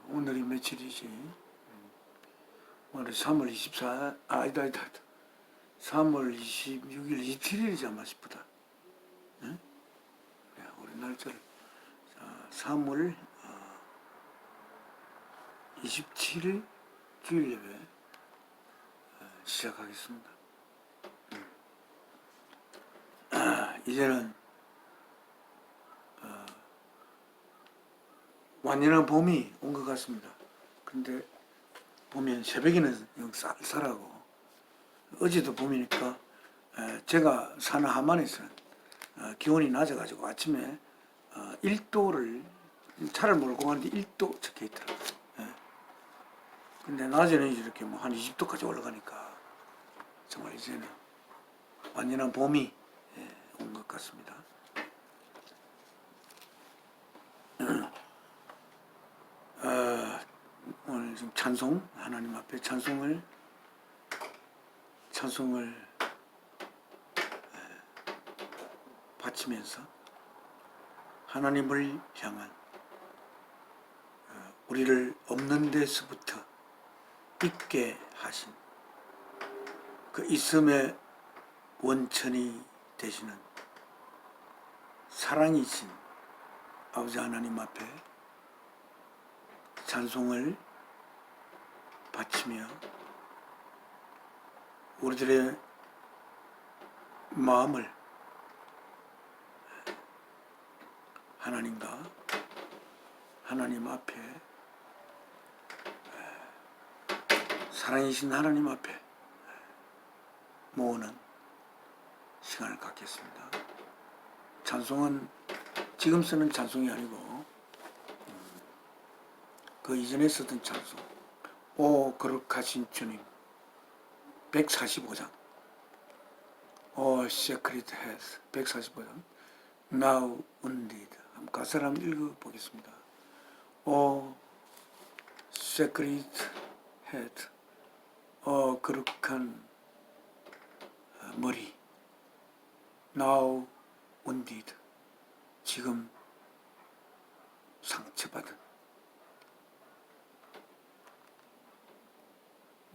오늘이 며칠이지? 오늘 3월 24, 아니다. 3월 26일, 27일이지 아마 싶다. 응? 우리 날짜를. 3월 27일 주일 예배 시작하겠습니다. 이제는 완연한 봄이 온 것 같습니다. 근데 보면 새벽에는 영 쌀쌀하고 어제도 봄이니까 제가 사는 하만에서는 기온이 낮아가지고 아침에 1도를 차를 몰고 가는데 1도 적혀 있더라고요. 근데 낮에는 이렇게 뭐 한 20도까지 올라가니까 정말 이제는 완연한 봄이 온 것 같습니다. 오늘 좀 찬송, 하나님 앞에 찬송을 바치면서 하나님을 향한 우리를 없는 데서부터 있게 하신 그 있음의 원천이 되시는 사랑이신 아버지 하나님 앞에 찬송을 바치며 우리들의 마음을 하나님과 하나님 앞에 사랑이신 하나님 앞에 모으는 시간을 갖겠습니다. 찬송은 지금 쓰는 찬송이 아니고 그 이전에 쓰던 찬송, 오 거룩하신 주님 145장, 오 Sacred Heart 145장, Now Wounded, 가사를 한번 읽어보겠습니다. 오 Sacred Heart, 오 거룩한 머리, Now Wounded, 지금 상처받은,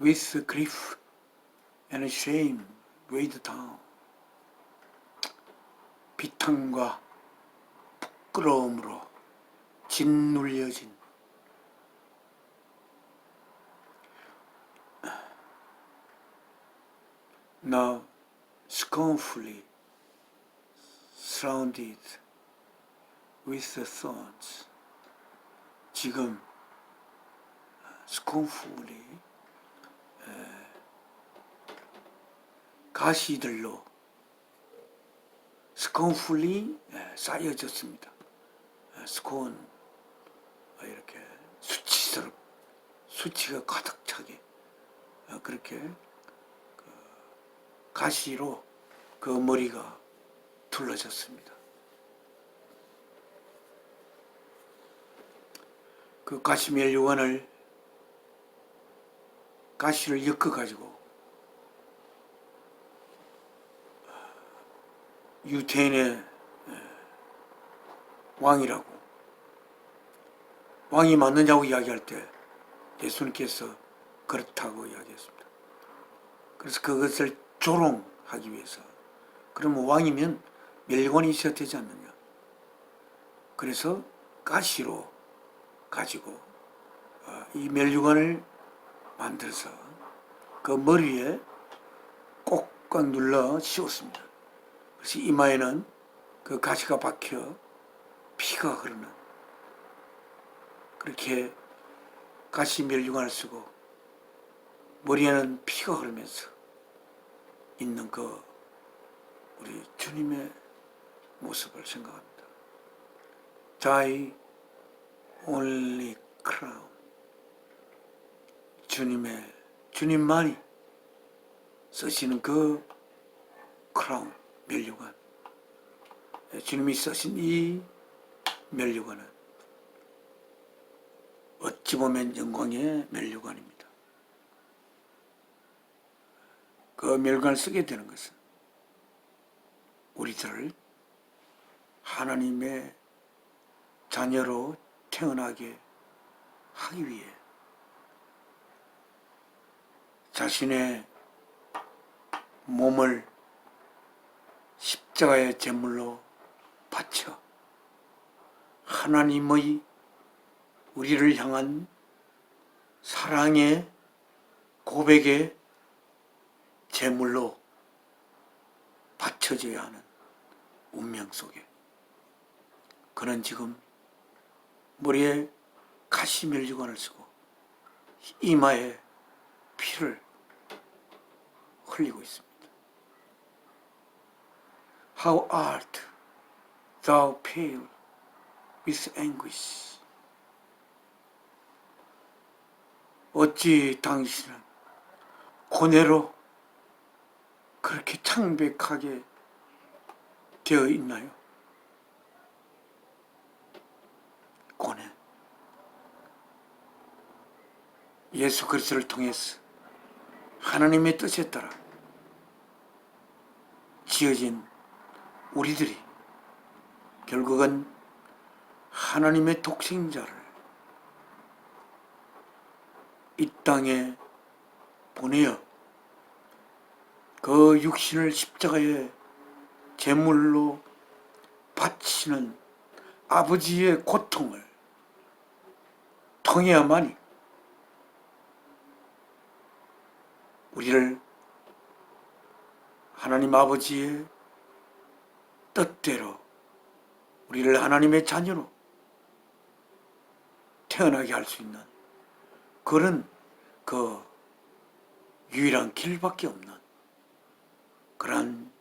with grief and shame weighed down, 비탄과 부끄러움으로 짓눌려진 now scornfully surrounded with the thorns, 지금 scornfully 가시들로 scornfully 쌓여졌습니다. scorn, 이렇게 수치가 가득 차게 그렇게 가시로 그 머리가 둘러졌습니다. 그 가시 멸류관을 가시를 엮어가지고 유태인의 왕이라고, 왕이 맞느냐고 이야기할 때 예수님께서 그렇다고 이야기했습니다. 그래서 그것을 조롱하기 위해서, 그러면 왕이면 멸관이 있어야 되지 않느냐, 그래서 가시로 가지고 이 멸류관을 만들어서 그 머리에 꼭꼭 눌러 씌웠습니다. 그래서 이마에는 그 가시가 박혀 피가 흐르는, 그렇게 가시 멸류관을 쓰고 머리에는 피가 흐르면서 있는 그 우리 주님의 모습을 생각합니다. Thy only crown, 주님만이 쓰시는 그 크라운, 멸류관, 주님이 쓰신 이 멸류관은 어찌 보면 영광의 멸류관입니다. 그 멸류관을 쓰게 되는 것은 우리들을 하나님의 자녀로 태어나게 하기 위해 자신의 몸을 십자가의 제물로 바쳐 하나님의 우리를 향한 사랑의 고백의 제물로 바쳐져야 하는 운명 속에 그는 지금 머리에 가시면류관을 쓰고 이마에 피를 흘리고 있습니다. How art thou pale with anguish. 어찌 당신은 고뇌로 그렇게 창백하게 되어 있나요? 고뇌. 예수 그리스도를 통해서 하나님의 뜻에 따라 지어진 우리들이 결국은 하나님의 독생자를 이 땅에 보내어 그 육신을 십자가의 제물로 바치는 아버지의 고통을 통해야만이 우리를 하나님 아버지의 뜻대로 우리를 하나님의 자녀로 태어나게 할 수 있는 그런 그 유일한 길밖에 없는 그러한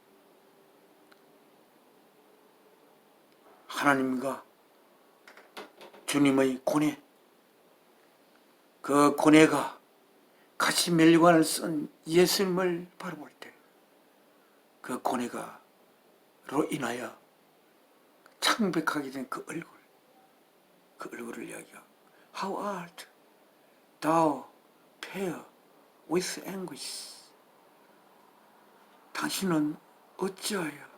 하나님과 주님의 고뇌, 그 고뇌가 가시면류관을 쓴 예수님을 바라볼 때 그 고뇌가로 인하여 창백하게 된 그 얼굴을 이야기하고 How art thou pale with anguish. 당신은 어찌하여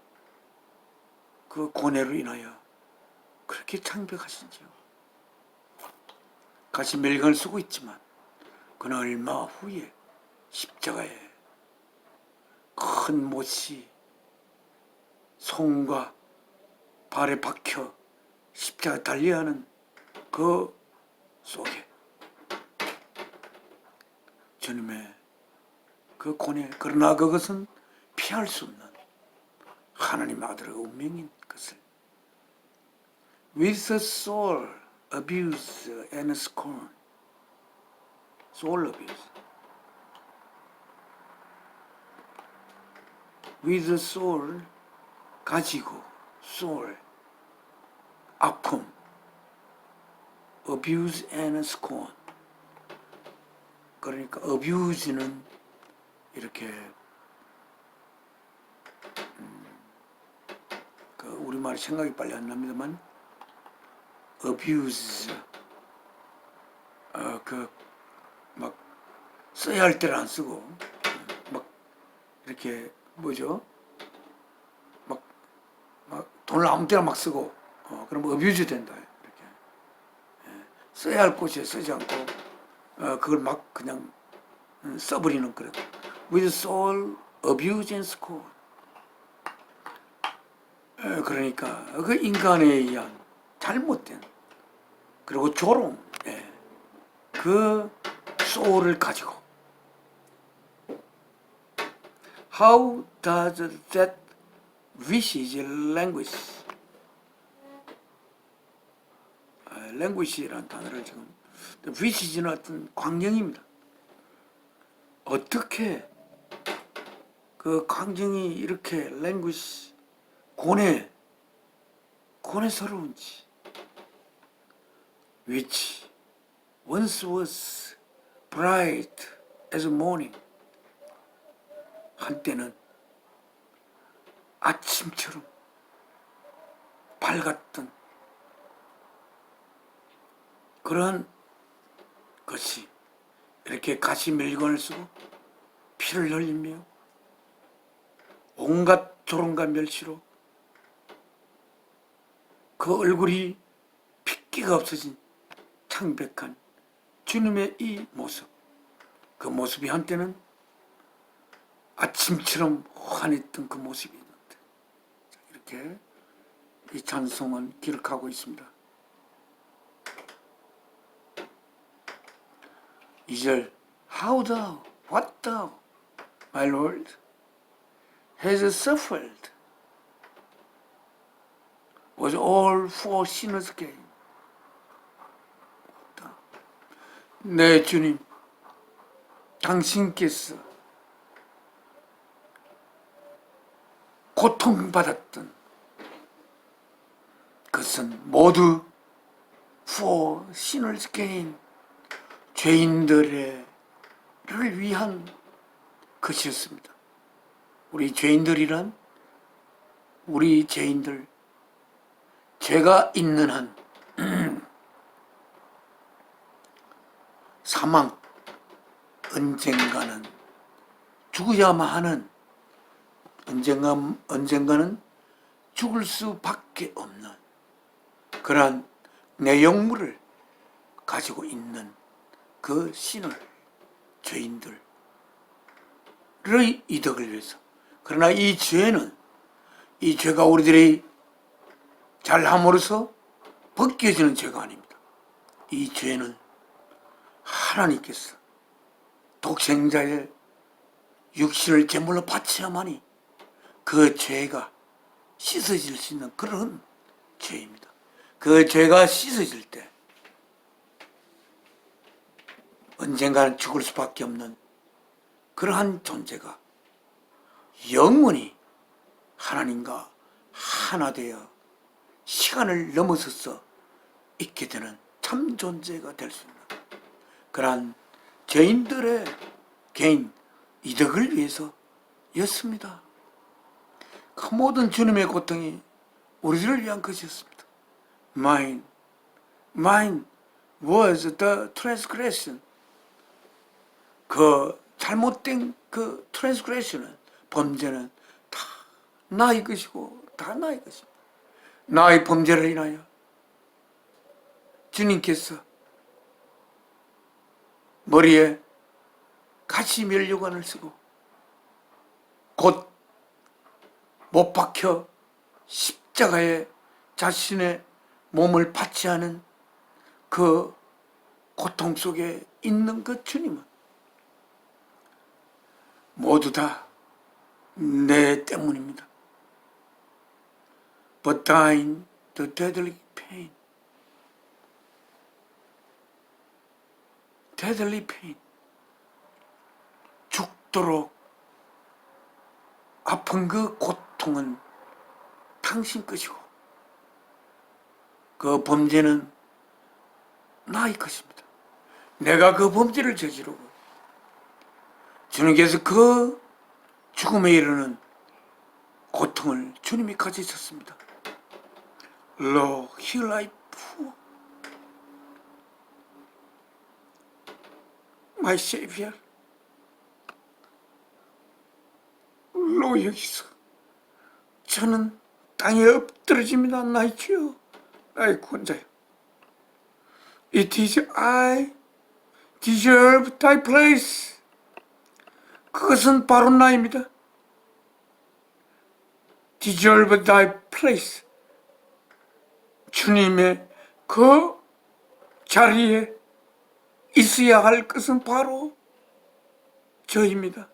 그 고뇌로 인하여 그렇게 창백하신지요. 가시면류관을 쓰고 있지만 그는 얼마 후에 십자가에 큰 못이 손과 발에 박혀 십자가 달려야 하는 그 속에 주님의 그 고뇌, 그러나 그것은 피할 수 없는 하나님 아들의 운명인 것을 with soul abuse and scorn. soul abuse. with soul 가지고 soul 아픔 abuse and scorn. 그러니까 abuse는 이렇게 그 우리말이 생각이 빨리 안 납니다만 abuse 그 막 써야 할 때는 안 쓰고 막 이렇게 뭐죠? 막 돈을 아무 때나 막 쓰고 그럼 abuse 된다 이렇게 써야 할 곳에 쓰지 않고 그걸 막 그냥 써버리는 그런 with soul abuse and scorn. 그러니까 그 인간에 의한 잘못된 그리고 조롱 그 소울을 가지고 How does that vicious language language라는 단어를 지금 vicious는 어떤 광경입니다. 어떻게 그 광경이 이렇게 language 고뇌스러운지 which once was bright as morning 한때는 아침처럼 밝았던 그런 것이 이렇게 가시면류관을 쓰고 피를 흘리며 온갖 조롱과 멸시로 그 얼굴이 핏기가 없어진 창백한 주님의 이 모습, 그 모습이 한때는 아침처럼 환했던 그 모습이 있는데, 이렇게 이 찬송은 기록하고 있습니다. 2절 How thou, what thou, my Lord, has suffered was all for sinners gain. 내 주님, 당신께서 고통받았던 그것은 모두 for sinners gain, 죄인들을 위한 것이었습니다. 우리 죄인들이란 우리 죄인들, 죄가 있는 한 사망, 언젠가는 죽어야만 하는, 언젠가는 죽을 수밖에 없는 그러한 내용물을 가지고 있는 그 신을, 죄인들의 이득을 위해서. 그러나 이 죄는, 이 죄가 우리들이 잘함으로써 벗겨지는 죄가 아닙니다. 이 죄는 하나님께서 독생자의 육신을 제물로 바쳐야만이 그 죄가 씻어질 수 있는 그런 죄입니다. 그 죄가 씻어질 때 언젠가는 죽을 수밖에 없는 그러한 존재가 영원히 하나님과 하나 되어 시간을 넘어서서 있게 되는 참 존재가 될 수 있는 그러한 죄인들의 개인 이득을 위해서였습니다. 그 모든 주님의 고통이 우리들을 위한 것이었습니다. Mine was the transgression. 그 잘못된 그 transgression은, 범죄는 다 나의 것이고 다 나의 것입니다. 나의 범죄를 인하여 주님께서 머리에 가시 면류관을 쓰고 곧 못 박혀 십자가에 자신의 몸을 바치 하는 그 고통 속에 있는 그 주님은 모두 다 내 때문입니다. But dying the deadly pain, deadly pain, 죽도록 아픈 그 고통은 당신 것이고 그 범죄는 나의 것입니다. 내가 그 범죄를 저지르고 주님께서 그 죽음에 이르는 고통을 주님이 가지셨습니다. Lo, here I poor, my Savior. 로 여기서 저는 땅에 엎드러집니다. 나의 주여, 나의 구원자여. It is I deserve thy place. 그것은 바로 나입니다. Deserve thy place. 주님의 그 자리에 있어야 할 것은 바로 저입니다.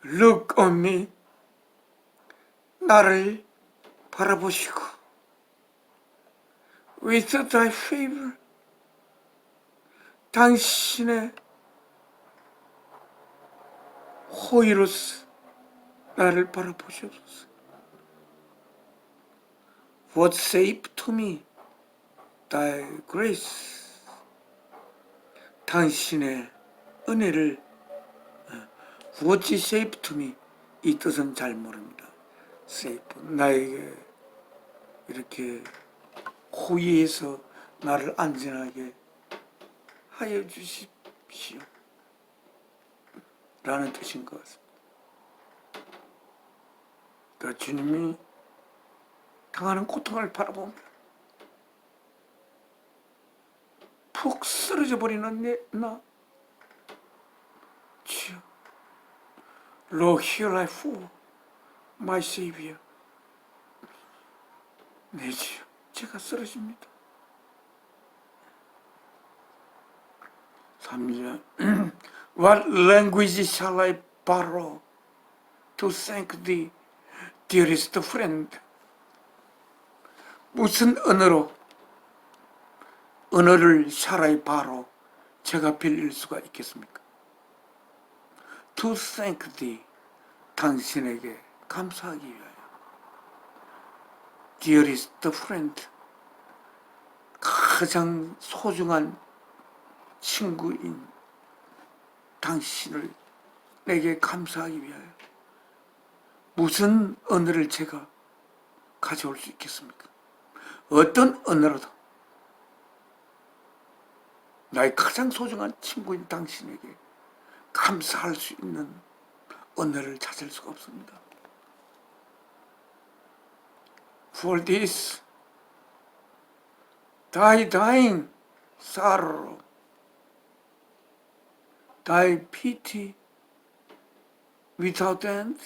Look on me. 나를 바라보시고 With thy favor. 당신의 호의로서 나를 바라보시옵소서. What save to me thy grace. 당신의 은혜를 What save to me, 이 뜻은 잘 모릅니다. save, 나에게 이렇게 호의해서 나를 안전하게 하여 주십시오 라는 뜻인 것 같습니다. 그러니까 주님이 당하는 고통을 바라봅니다. 푹 쓰러져 버리는 나 주여, Lord, here I fall, my Savior. 내 주여, 제가 쓰러집니다. 3절 What language shall I borrow to thank thee, dearest friend? 무슨 언어를 shall I borrow, 제가 빌릴 수가 있겠습니까? To thank thee, 당신에게 감사하기 위하여. Dearest friend, 가장 소중한 친구인 당신을 내게 감사하기 위하여 무슨 언어를 제가 가져올 수 있겠습니까? 어떤 언어로도 나의 가장 소중한 친구인 당신에게 감사할 수 있는 언어를 찾을 수가 없습니다. For this thy dying sorrow, thy pity without end,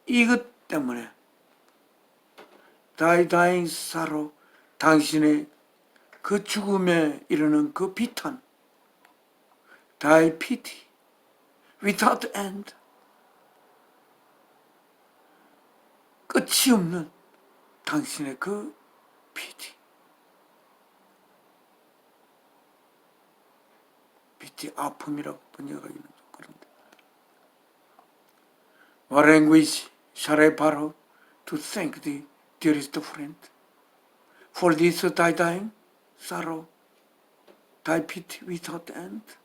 이것 때문에 thy dying sorrow, 당신의 그 죽음에 이르는 그 비탄, thy pity without end, 끝이 없는 당신의 그 pity, pity 아픔이라고 번역하기는 좀 그런데. What language shall I borrow to thank thee, dearest friend? For this thy dying sorrow, thy pity without end.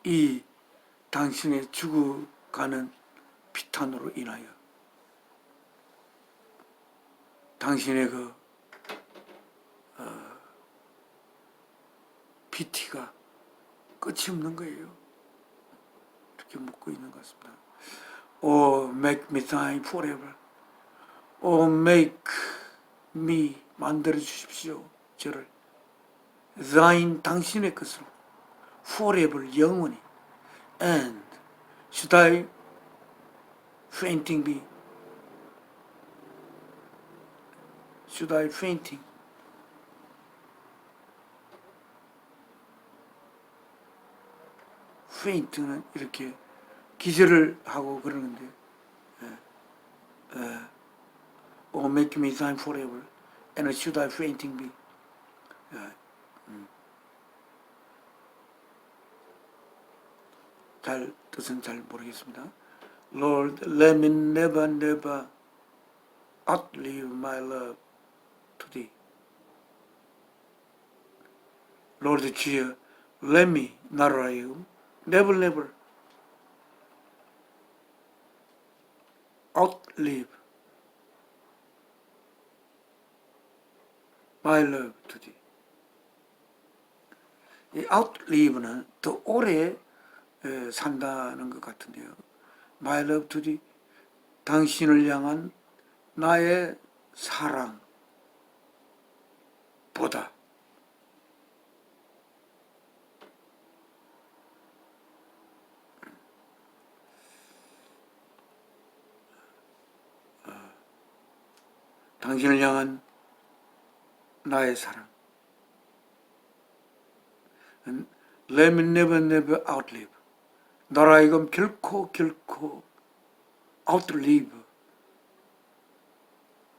이 당신의 죽어가는 비탄으로 인하여 당신의 그 피티가 끝이 없는 거예요. 이렇게 묻고 있는 것 같습니다. Oh, make me thine forever. Oh, make me, 만들어 주십시오. 저를 thine, 당신의 것으로, forever, 영원히. And should I fainting be? Should I fainting? faint는 이렇게 기절을 하고 그러는데, Oh, make me thine forever, and should I fainting be? 뜻은 잘 모르겠습니다. Lord, let me never, never outlive my love to thee. Lord 주여, let me, 나라여, never, never outlive my love to thee. 이 outlive는 더 오래 산다는 것 같은데요. My love to thee, 당신을 향한 나의 사랑보다 당신을 향한 나의 사랑. Let me never, never outlive. 너라 하여금 결코 outlive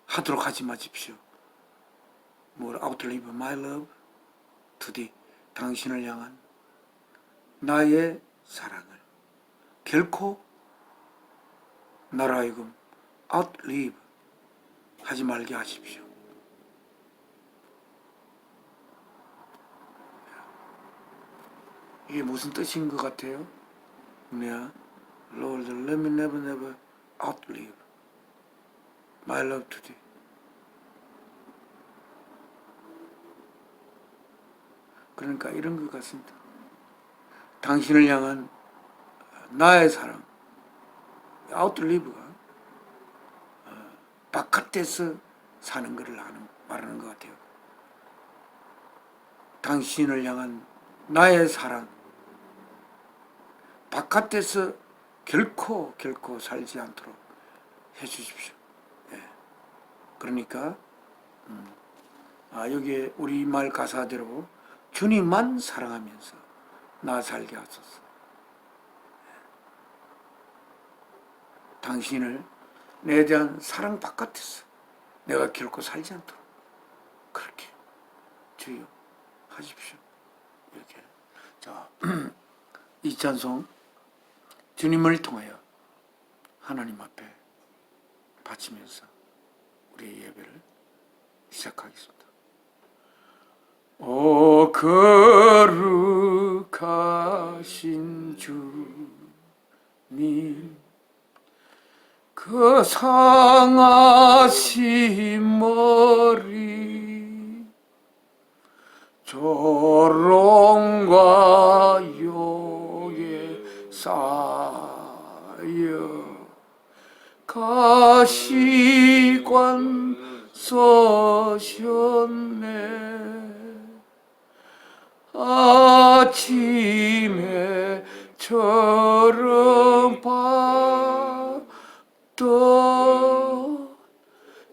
하도록 하지 마십시오. 뭘 outlive my love to thee, 당신을 향한 나의 사랑을 결코 너라 하여금 outlive 하지 말게 하십시오. 이게 무슨 뜻인 것 같아요? 뭐야? Lord, let me never, never outlive my love to thee. 그러니까 이런 것 같습니다. 당신을 향한 나의 사랑, 아웃리브가 바깥에서 사는 것을 말하는 것 같아요. 당신을 향한 나의 사랑, 바깥에서 결코 살지 않도록 해주십시오. 예. 그러니까 여기에 우리말 가사대로 주님만 사랑하면서 나 살게 하소서. 당신을 내에 대한 사랑 바깥에서 내가 결코 살지 않도록 그렇게 주여 하십시오. 이렇게. 자, 이 찬송 주님을 통하여 하나님 앞에 바치면서 우리의 예배를 시작하겠습니다. 오 거룩하신 주님, 그 상하신 머리 조롱과 욕에 쌓여 가시관 서셨네. 아침에 처럼 봤던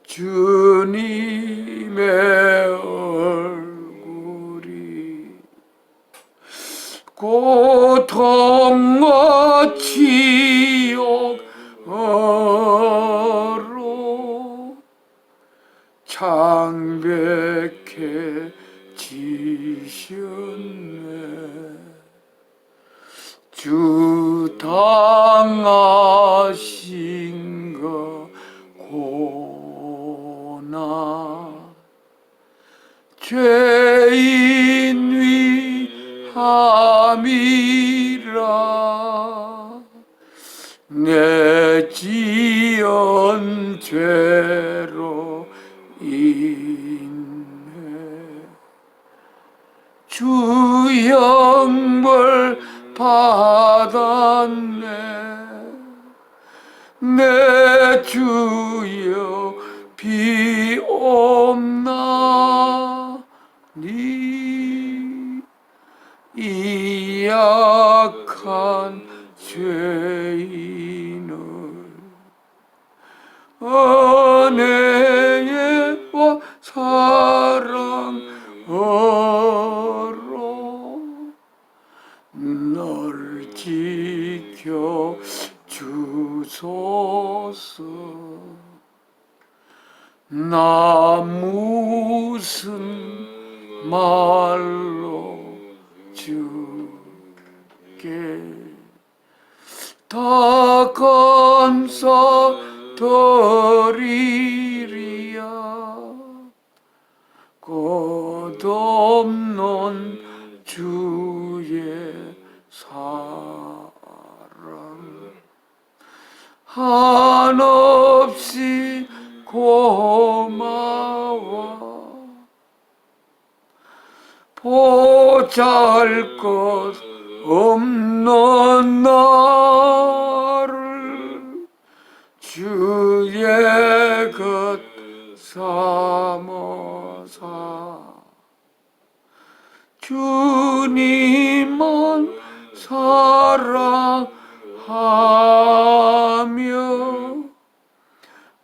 주님의 얼굴이 고통과 지옥으로 창백해지셨네. 주 당하신 것 고난 죄인 위함이라 내 지은 죄로 인해 주 형벌 받았네. 내 주여 비옵나니 이 약한 죄인을 은혜와 사랑으로 널 지켜 주소서. 나 무슨 말로 주께 다 감사드리리야. 끝없는 주의 사랑 한없이 고마워. 보잘것없는 나를 주의 것 삼아사 주님만 사랑하며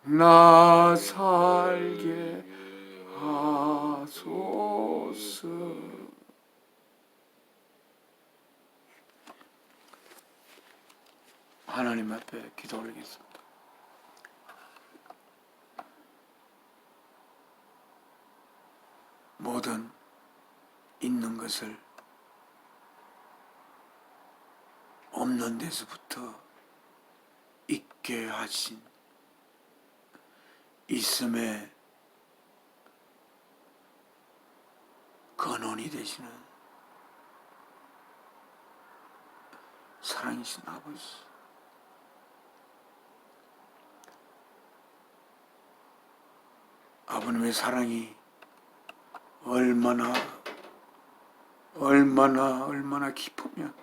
나 살게 하소서. 하나님 앞에 기도 올리겠습니다. 모든 있는 것을 없는 데서부터 있게 하신 있음의 근원이 되시는 사랑이신 아버지, 아버님의 사랑이 얼마나 얼마나 깊으면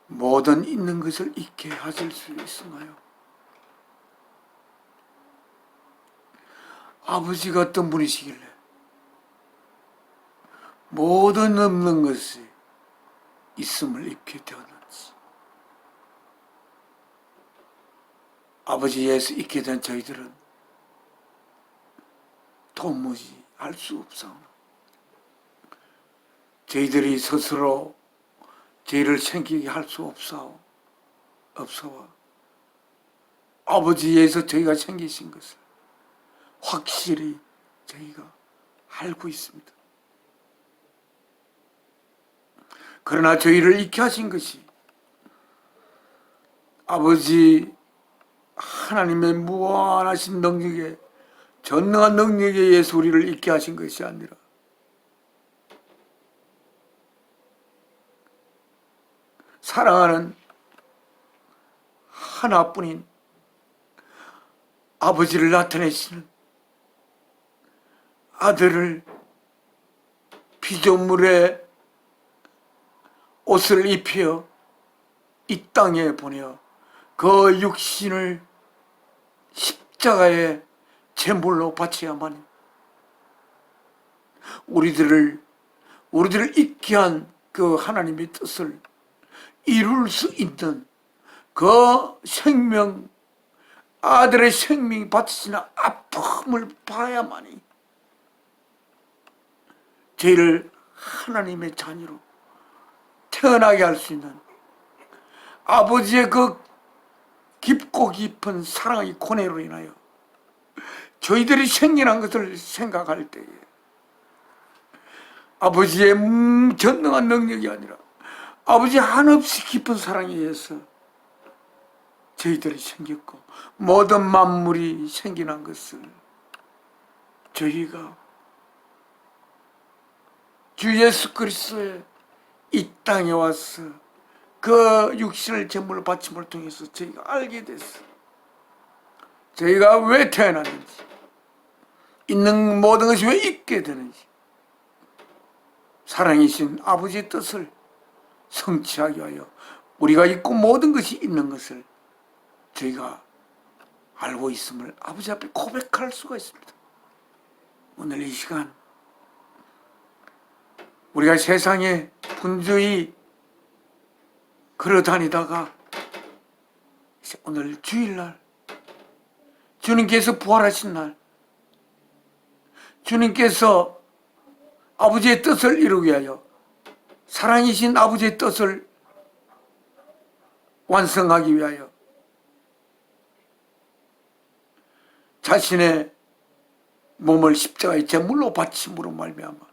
모든 있는 것을 잊게 하실 수 있으나요? 아버지가 어떤 분이시길래 모든 없는 것이 있음을 잊게 되었는지, 아버지 예수 잊게 된 저희들은 도무지 알 수 없사오나 저희들이 스스로 죄를 생기게 할 수 없사와 아버지에서 저희가 생기신 것을 확실히 저희가 알고 있습니다. 그러나 저희를 잊게 하신 것이 아버지 하나님의 무한하신 능력에, 전능한 능력에 의해서 우리를 잊게 하신 것이 아니라 사랑하는 하나뿐인 아버지를 나타내시는 아들을 피조물의 옷을 입혀 이 땅에 보내어 그 육신을 십자가에 제물로 바쳐야만 우리들을 잊게 한 그 하나님의 뜻을 이룰 수 있는 그 생명, 아들의 생명이 바치시는 아픔을 봐야만이 저희를 하나님의 자녀로 태어나게 할 수 있는 아버지의 그 깊고 깊은 사랑의 고뇌로 인하여 저희들이 생겨난 것을 생각할 때에 아버지의 전능한 능력이 아니라 아버지 한없이 깊은 사랑에 의해서 저희들이 생겼고 모든 만물이 생겨난 것을 저희가 주 예수 그리스도의 이 땅에 와서 그 육신을 제물로 바침을 통해서 저희가 알게 됐어. 저희가 왜 태어났는지, 있는 모든 것이 왜 있게 되는지, 사랑이신 아버지의 뜻을 성취하기 위하여 우리가 있고 모든 것이 있는 것을 저희가 알고 있음을 아버지 앞에 고백할 수가 있습니다. 오늘 이 시간 우리가 세상에 분주히 걸어다니다가 오늘 주일날, 주님께서 부활하신 날, 주님께서 아버지의 뜻을 이루기 위하여 사랑이신 아버지의 뜻을 완성하기 위하여 자신의 몸을 십자가의 제물로 바침으로 말미암아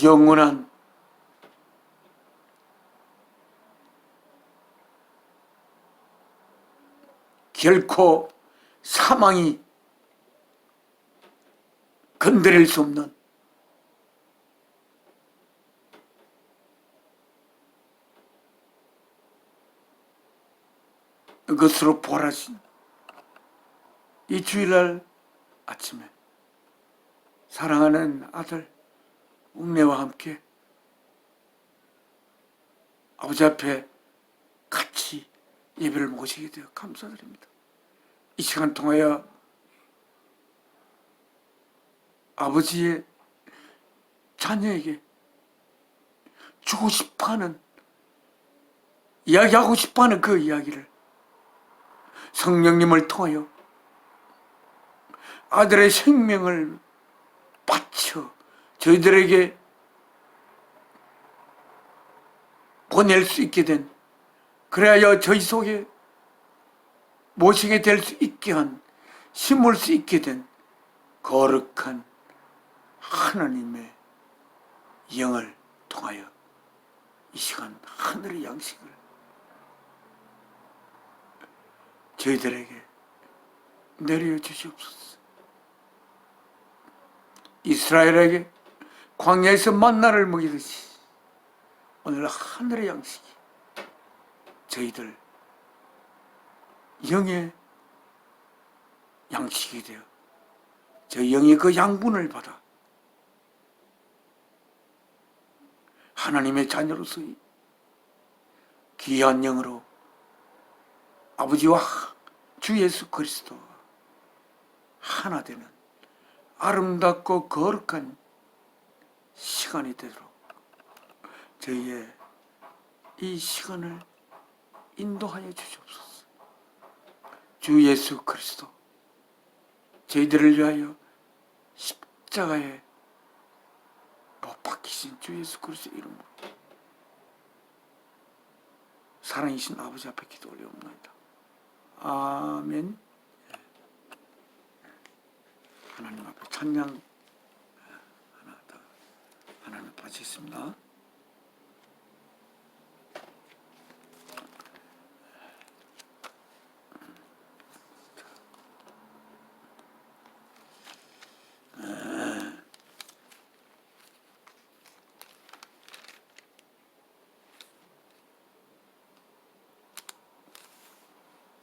영원한 결코 사망이 건드릴 수 없는 그것으로 부활하신 이 주일날 아침에 사랑하는 아들 웅내와 함께 아버지 앞에 같이 예배를 모시게 되어 감사드립니다. 이 시간 통하여 아버지의 자녀에게 주고 싶어하는, 이야기하고 싶어하는 그 이야기를 성령님을 통하여 아들의 생명을 바쳐 저희들에게 보낼 수 있게 된, 그래야 저희 속에 모시게 될 수 있게 한, 심을 수 있게 된 거룩한 하나님의 영을 통하여 이 시간 하늘의 양식을 저희들에게 내려주시옵소서. 이스라엘에게 광야에서 만나를 먹이듯이 오늘 하늘의 양식이 저희들 영의 양식이 되어 저희 영의 그 양분을 받아 하나님의 자녀로서의 귀한 영으로 아버지와 주 예수 그리스도와 하나 되는 아름답고 거룩한 시간이 되도록 저희의 이 시간을 인도하여 주시옵소서. 주 예수 그리스도 저희들을 위하여 십자가에 못 박히신 주 예수 그리스도의 이름으로 사랑이신 아버지 앞에 기도 올려옵나이다. 아멘. 하나님 앞에 찬양 하나 더 하나님 바치겠습니다.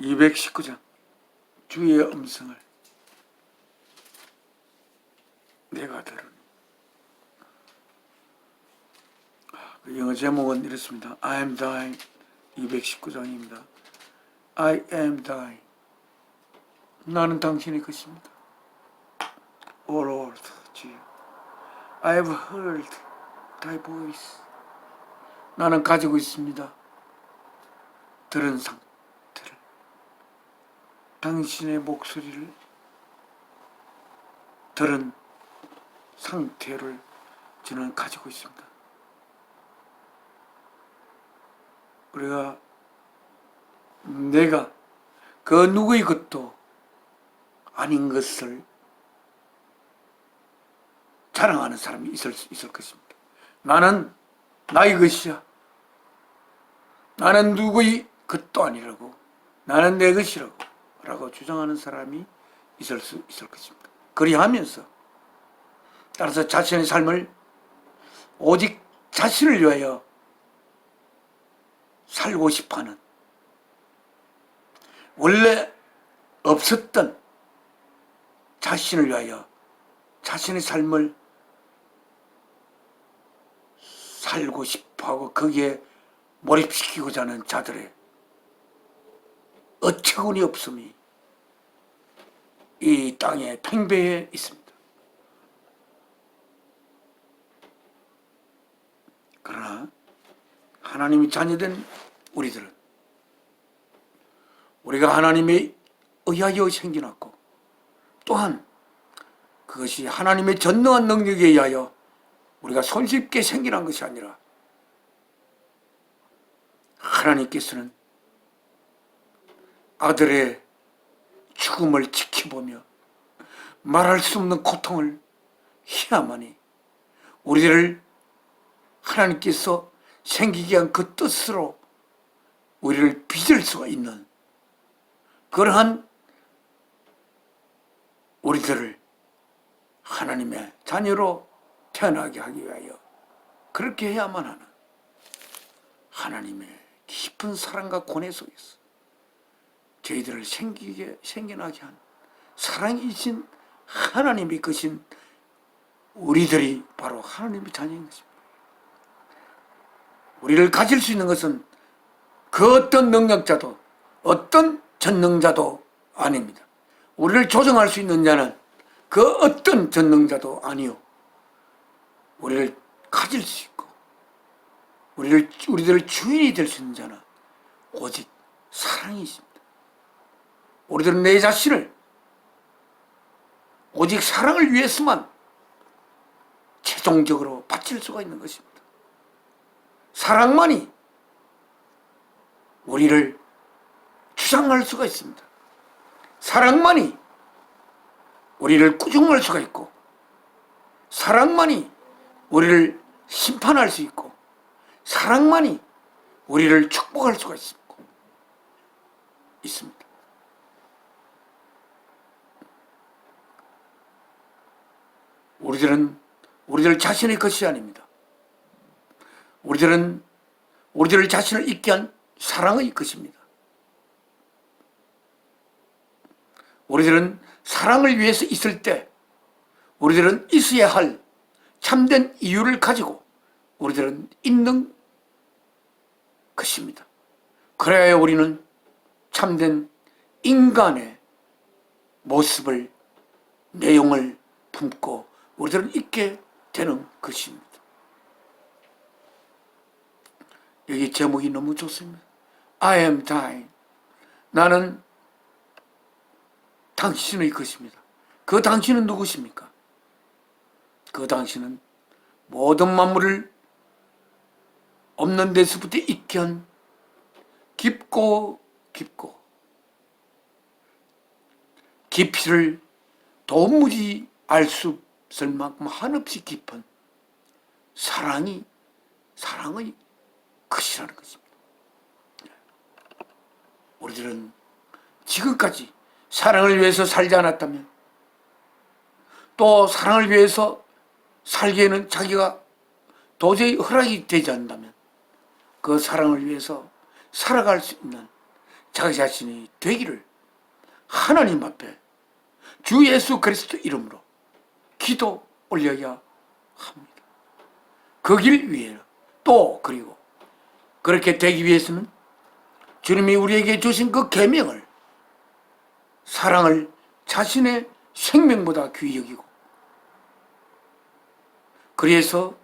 (219장) 주의 음성을 내가 들으니. 그 영어 제목은 이렇습니다. I am dying. 219장입니다. I am dying. 나는 당신의 것입니다. O Lord, 주여. I have heard thy voice. 나는 가지고 있습니다. 들은 상태를. 당신의 목소리를 들은 상태를 저는 가지고 있습니다. 우리가 내가 그 누구의 것도 아닌 것을 자랑하는 사람이 있을 수 있을 것입니다. 나는 나의 것이야. 나는 누구의 것도 아니라고. 나는 내 것이라고 라고 주장하는 사람이 있을 수 있을 것입니다. 그리하면서 따라서 자신의 삶을 오직 자신을 위하여 살고 싶어하는, 원래 없었던 자신을 위하여 자신의 삶을 살고 싶어하고 거기에 몰입시키고자 하는 자들의 어처구니 없음이 이 땅의 팽배에 있습니다. 그러나 하나님의 자녀된 우리들은 우리가 하나님에 의하여 생겨났고 또한 그것이 하나님의 전능한 능력에 의하여 우리가 손쉽게 생겨난 것이 아니라 하나님께서는 아들의 죽음을 지켜보며 말할 수 없는 고통을 해야만이 우리를 하나님께서 생기게 한 그 뜻으로 우리를 빚을 수가 있는 그러한 우리들을 하나님의 자녀로 태어나게 하기 위하여 그렇게 해야만 하는 하나님의 깊은 사랑과 권해 속에서 저희들을 생겨나게 한 사랑이신 하나님이 크신 우리들이 바로 하나님의 자녀인 것입니다. 우리를 가질 수 있는 것은 그 어떤 능력자도 어떤 전능자도 아닙니다. 우리를 조정할 수 있는 자는 그 어떤 전능자도 아니요. 우리를 가질 수 있고 우리들의 주인이 될 수 있는 자는 오직 사랑이십니다. 우리들은 내 자신을 오직 사랑을 위해서만 최종적으로 바칠 수가 있는 것입니다. 사랑만이 우리를 주장할 수가 있습니다. 사랑만이 우리를 꾸중할 수가 있고 사랑만이 우리를 심판할 수 있고 사랑만이 우리를 축복할 수가 있습니다. 우리들 자신의 것이 아닙니다. 우리들을 자신을 있게 한 사랑의 것입니다. 우리들은 사랑을 위해서 있을 때 우리들은 있어야 할 참된 이유를 가지고 우리들은 있는 것입니다. 그래야 우리는 참된 인간의 모습을, 내용을 품고 우리들은 있게 되는 것입니다. 여기 제목이 너무 좋습니다. I am thine. 나는 당신의 것입니다. 그 당신은 누구십니까? 그 당신은 모든 만물을 없는 데서부터 있게 한 깊고 깊이를 도무지 알 수 없을 만큼 한없이 깊은 사랑의 것이라는 것입니다. 우리들은 지금까지 사랑을 위해서 살지 않았다면, 또 사랑을 위해서 살기에는 자기가 도저히 허락이 되지 않는다면 그 사랑을 위해서 살아갈 수 있는 자기 자신이 되기를 하나님 앞에 주 예수 그리스도 이름으로 기도 올려야 합니다. 그 길 위에 또 그리고 그렇게 되기 위해서는 주님이 우리에게 주신 그 계명을, 사랑을 자신의 생명보다 귀히 여기고, 그래서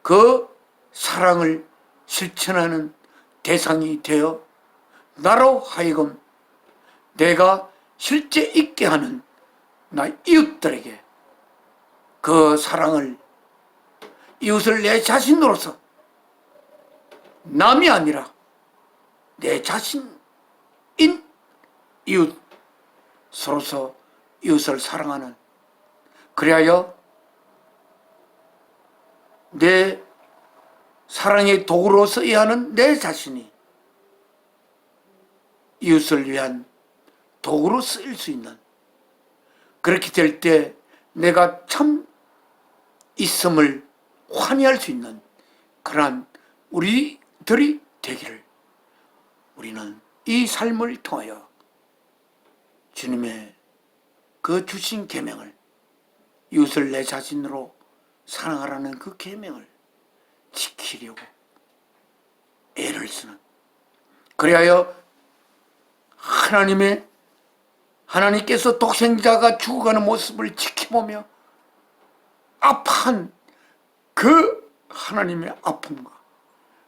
그 사랑을 실천하는 대상이 되어 나로 하여금 내가 실제 있게 하는 나 이웃들에게 그 사랑을, 이웃을 내 자신으로서 남이 아니라 내 자신인 이웃으로서 이웃을 사랑하는, 그리하여 내 사랑의 도구로 써야 하는 내 자신이 이웃을 위한 도구로 쓰일 수 있는, 그렇게 될 때 내가 참 있음을 환희할 수 있는 그러한 우리들이 되기를 우리는 이 삶을 통하여 주님의 그 주신 계명을, 이웃을 내 자신으로 사랑하라는 그 계명을 지키려고 애를 쓰는, 그리하여 하나님께서 독생자가 죽어가는 모습을 지켜보며 아파한 그 하나님의 아픔과,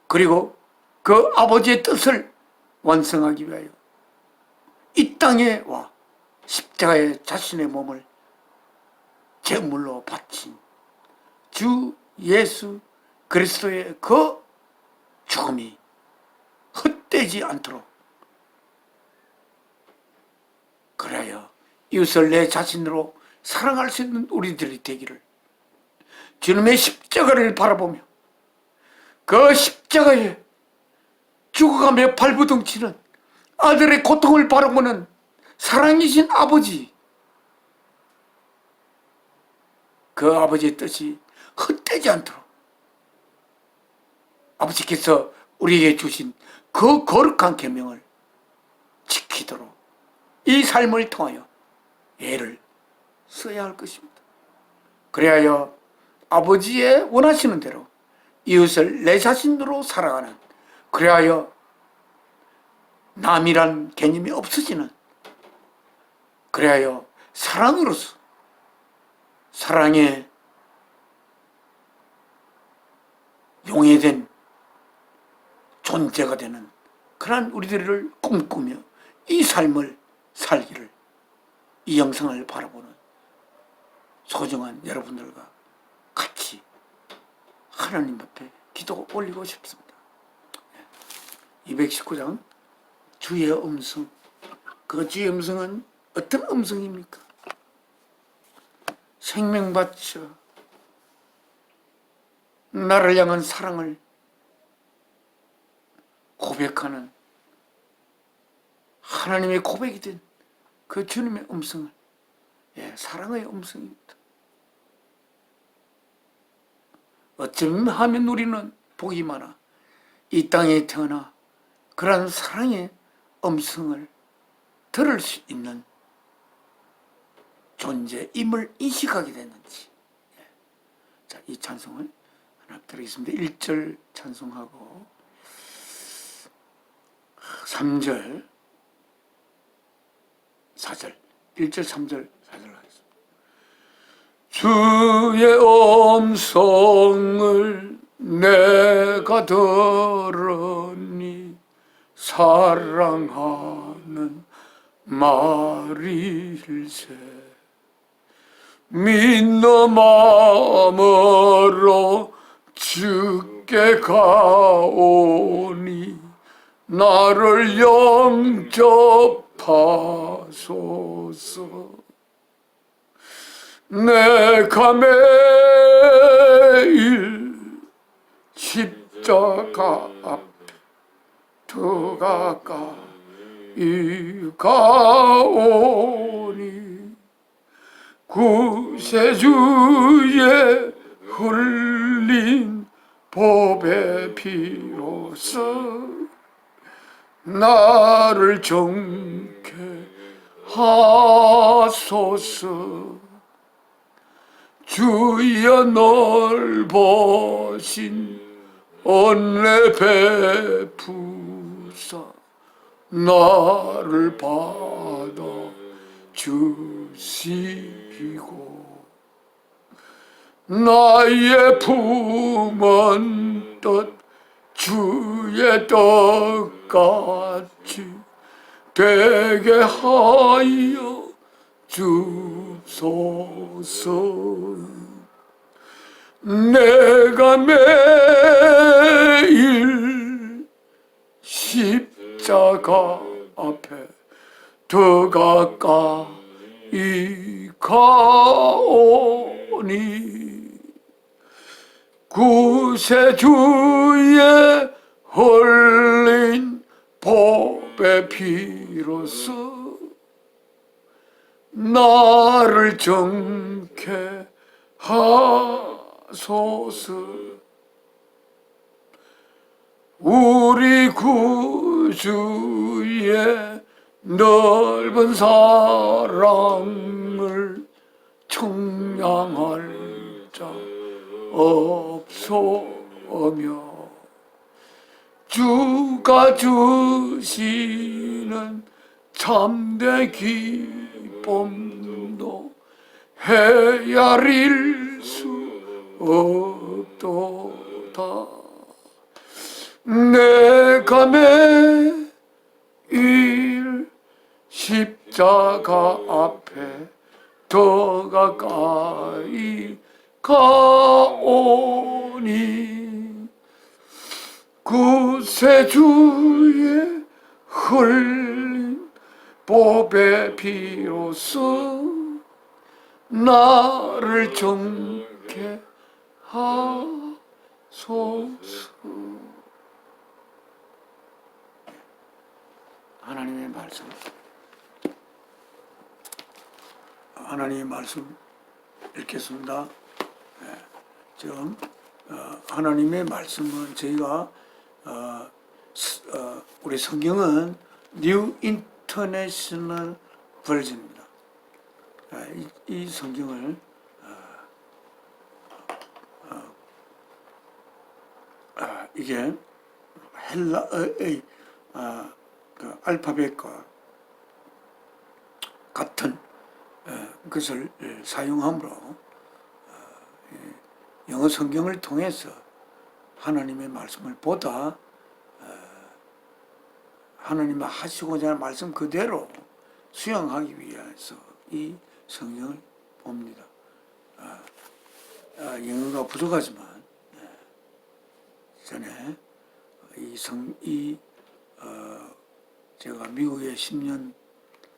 그리고 그 아버지의 뜻을 완성하기 위하여 이 땅에 와 십자가에 자신의 몸을 제물로 바친 주 예수 그리스도의 그 죽음이 헛되지 않도록, 그래야 이웃을 내 자신으로 사랑할 수 있는 우리들이 되기를 주님의 십자가를 바라보며 그 십자가에 죽어가며 발부둥치는 아들의 고통을 바라보는 사랑이신 아버지, 그 아버지의 뜻이 헛되지 않도록 아버지께서 우리에게 주신 그 거룩한 계명을 지키도록 이 삶을 통하여 애를 써야 할 것입니다. 그래야 아버지의 원하시는 대로 이웃을 내 자신으로 살아가는, 그래야 남이란 개념이 없어지는, 그래야 사랑으로서 사랑의 용해된 존재가 되는 그러한 우리들을 꿈꾸며 이 삶을 살기를, 이 영상을 바라보는 소중한 여러분들과 같이 하나님 앞에 기도 올리고 싶습니다. 219장 주의 음성. 그 주의 음성은 어떤 음성입니까? 생명 바쳐 나를 향한 사랑을 고백하는 하나님의 고백이 된 그 주님의 음성을, 사랑의 음성입니다. 어쩌면 우리는 복이 많아 이 땅에 태어나 그러한 사랑의 음성을 들을 수 있는 존재임을 인식하게 됐는지, 자, 이 찬송을 하나 드리겠습니다. 1절 찬송하고 3절, 4절, 1절, 3절, 4절 하겠습니다. 주의 음성을 내가 들으니 사랑하는 말일세. 믿는 마음으로 주께 가오니 나를 영접하소서. 내가 매일 십자가 앞에 더 가까이 가오니 구세주의 흘린 보배 피로써 나를 정케 하소서. 주여 넓으신 은혜 베푸사 나를 받아 주시고 나의 품은 뜻 주의 뜻같이 되게 하여 주소서. 내가 매일 십자가 앞에 더 가까이 가오니 구세주의 흘린 보배 피로써 나를 정케 하소서. 우리 구주의 넓은 사랑을 청량할 자 없소며 주가 주시는 참된 기쁨도 헤아릴 수 없도다. 내가 매일 십자가 앞에 더 가까이 가오니 구세주의 흘린 보배 피로써 나를 정케 하소서. 하나님의 말씀, 하나님의 말씀 읽겠습니다. 지금 하나님의 말씀은 저희가 우리 성경은 New International Version입니다. 이 성경을 이게 헬라의 그 알파벳과 같은 것을 사용함으로 영어 성경을 통해서 하나님의 말씀을 보다 하나님이 하시고자 하는 말씀 그대로 수용하기 위해서 이 성경을 봅니다. 영어가 부족하지만 전에 제가 미국에 10년,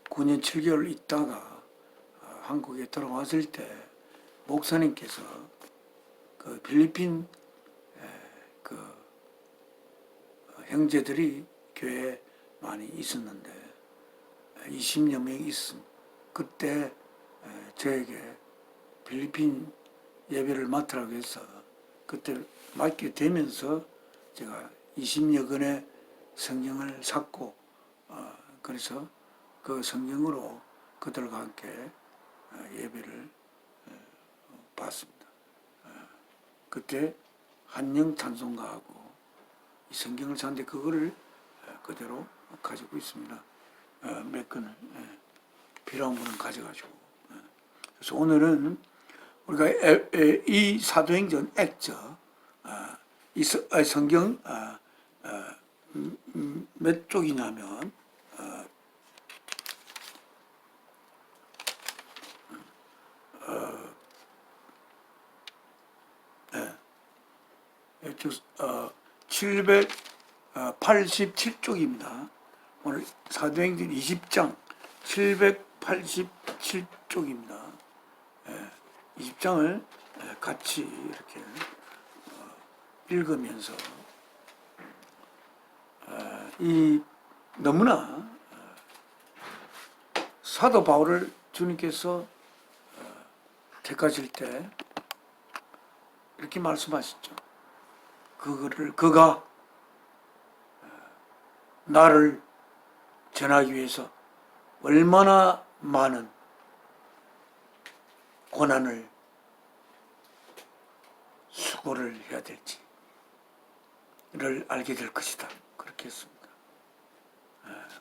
9년, 7개월 있다가 한국에 돌아왔을 때 목사님께서 그 필리핀 그 형제들이 교회에 많이 있었는데 20여 명이 있습니다. 그때 저에게 필리핀 예배를 맡으라고 해서 그때 맡게 되면서 제가 20여 권의 성경을 샀고 그래서 그 성경으로 그들과 함께 예배를 받습니다. 그때 한영 찬송가하고 이 성경을 찾는데 그거를 그대로 가지고 있습니다. 몇 권을 필요한 분은 가져가지고. 그래서 오늘은 우리가 이 사도행전 액저 이 성경 몇 쪽이냐면 네, 787쪽입니다. 오늘 사도행전 20장 787쪽입니다. 20장을 같이 이렇게 읽으면서 이 너무나 사도 바울을 주님께서 택하실 때 이렇게 말씀하셨죠. 그가 나를 전하기 위해서 얼마나 많은 고난을 수고를 해야 될지를 알게 될 것이다. 그렇게 했습니다.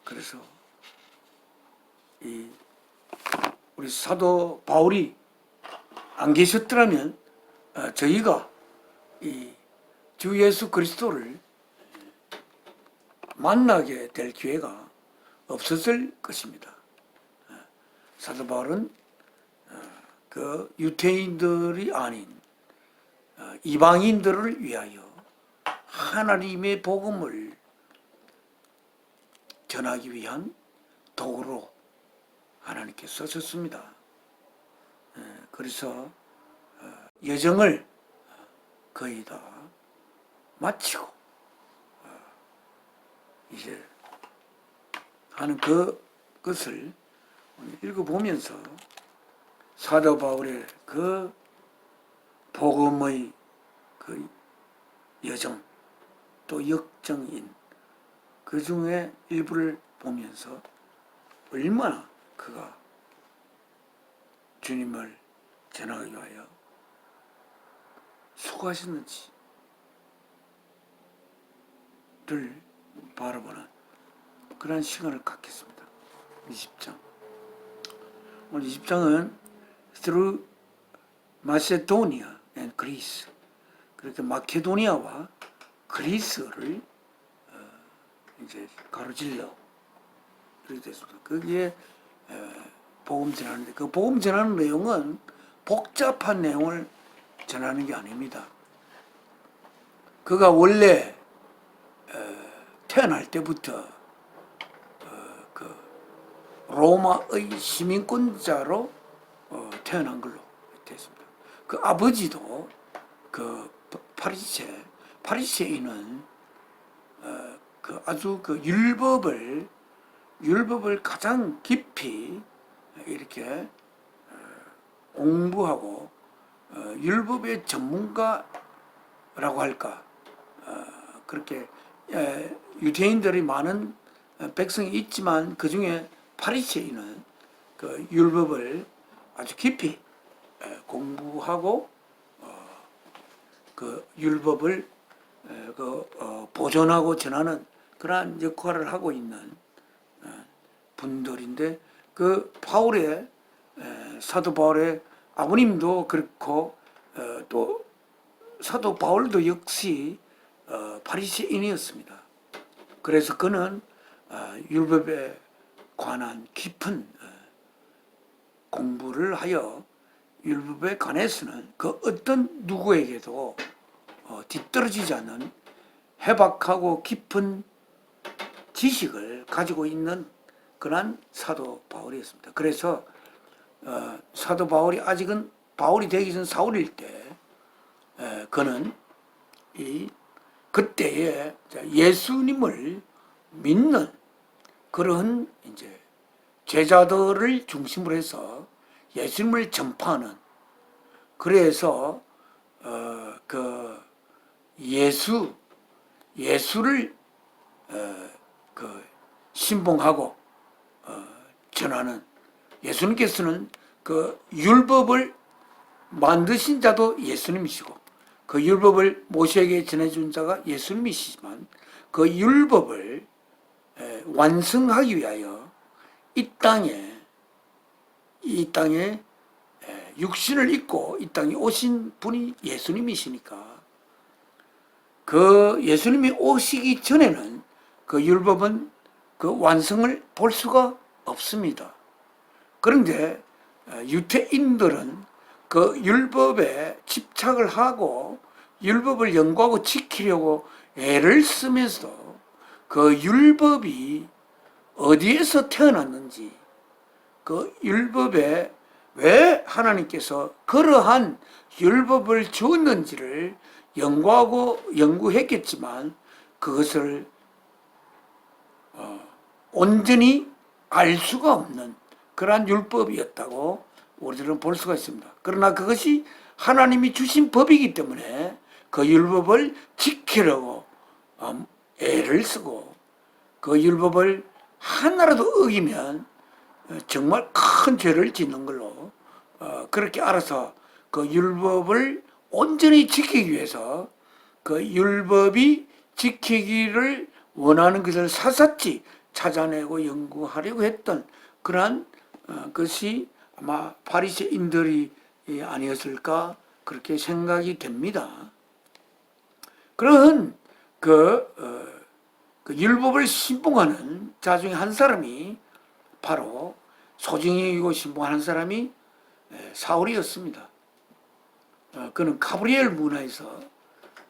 그래서 우리 사도 바울이 안 계셨더라면 저희가 이 주 예수 그리스도를 만나게 될 기회가 없었을 것입니다. 사도 바울은 그 유대인들이 아닌 이방인들을 위하여 하나님의 복음을 전하기 위한 도구로 하나님께 쓰셨습니다. 그래서 여정을 거의 다 마치고 이제 하는 그것을 읽어보면서 사도 바울의 그 복음의 그 여정 또 역정인 그 중에 일부를 보면서 얼마나 그가 주님을 전하기 위하여 수고하셨는지를 바라보는 그런 시간을 갖겠습니다. 20장. 오늘 20장은 through Macedonia and Greece, 그렇게 마케도니아와 그리스를 이제 가로질러 이렇게 됐습니다. 거기에 복음 전하는데 그 복음 전하는 내용은 복잡한 내용을 전하는 게 아닙니다. 그가 원래 태어날 때부터 그 로마의 시민권자로 태어난 걸로 됐습니다. 그 아버지도 그 파리새인은 그 아주 그 율법을 가장 깊이 이렇게 공부하고 율법의 전문가라고 할까, 그렇게 유대인들이 많은 백성이 있지만 그 중에 파리새인은 그 율법을 아주 깊이 공부하고 그 율법을 보존하고 전하는 그러한 역할을 하고 있는 분들인데, 그 바울의 사도 바울의 아버님도 그렇고 또 사도 바울도 역시 바리새인이었습니다. 그래서 그는 율법에 관한 깊은 공부를 하여 율법에 관해서는 그 어떤 누구에게도 뒤떨어지지 않는 해박하고 깊은 지식을 가지고 있는 그러한 사도 바울이었습니다. 그래서 사도 바울이 아직은 바울이 되기 전 사울일 때 그는 그때에 예수님을 믿는 그런 이제 제자들을 중심으로 해서 예수님을 전파하는, 그래서 그 예수를 그 신봉하고 전하는, 예수님께서는 그 율법을 만드신 자도 예수님이시고 그 율법을 모세에게 전해준 자가 예수님이시지만 그 율법을 완성하기 위하여 이 땅에 육신을 입고 이 땅에 오신 분이 예수님이시니까 그 예수님이 오시기 전에는 그 율법은 그 완성을 볼 수가 없습니다. 그런데 유태인들은 그 율법에 집착을 하고 율법을 연구하고 지키려고 애를 쓰면서 그 율법이 어디에서 태어났는지, 그 율법에 왜 하나님께서 그러한 율법을 주었는지를 연구했겠지만 그것을 온전히 알 수가 없는 그러한 율법이었다고 우리들은 볼 수가 있습니다. 그러나 그것이 하나님이 주신 법이기 때문에 그 율법을 지키려고 애를 쓰고 그 율법을 하나라도 어기면 정말 큰 죄를 짓는 걸로 그렇게 알아서 그 율법을 온전히 지키기 위해서 그 율법이 지키기를 원하는 것을 샅샅이 찾아내고 연구하려고 했던 그러한 것이 아마 바리새인들이 아니었을까 그렇게 생각이 됩니다. 그런 그 율법을 신봉하는 자 중에 한 사람이 바로 소중히 여기고 신봉하는 사람이 사울이었습니다. 그는 가브리엘 문화에서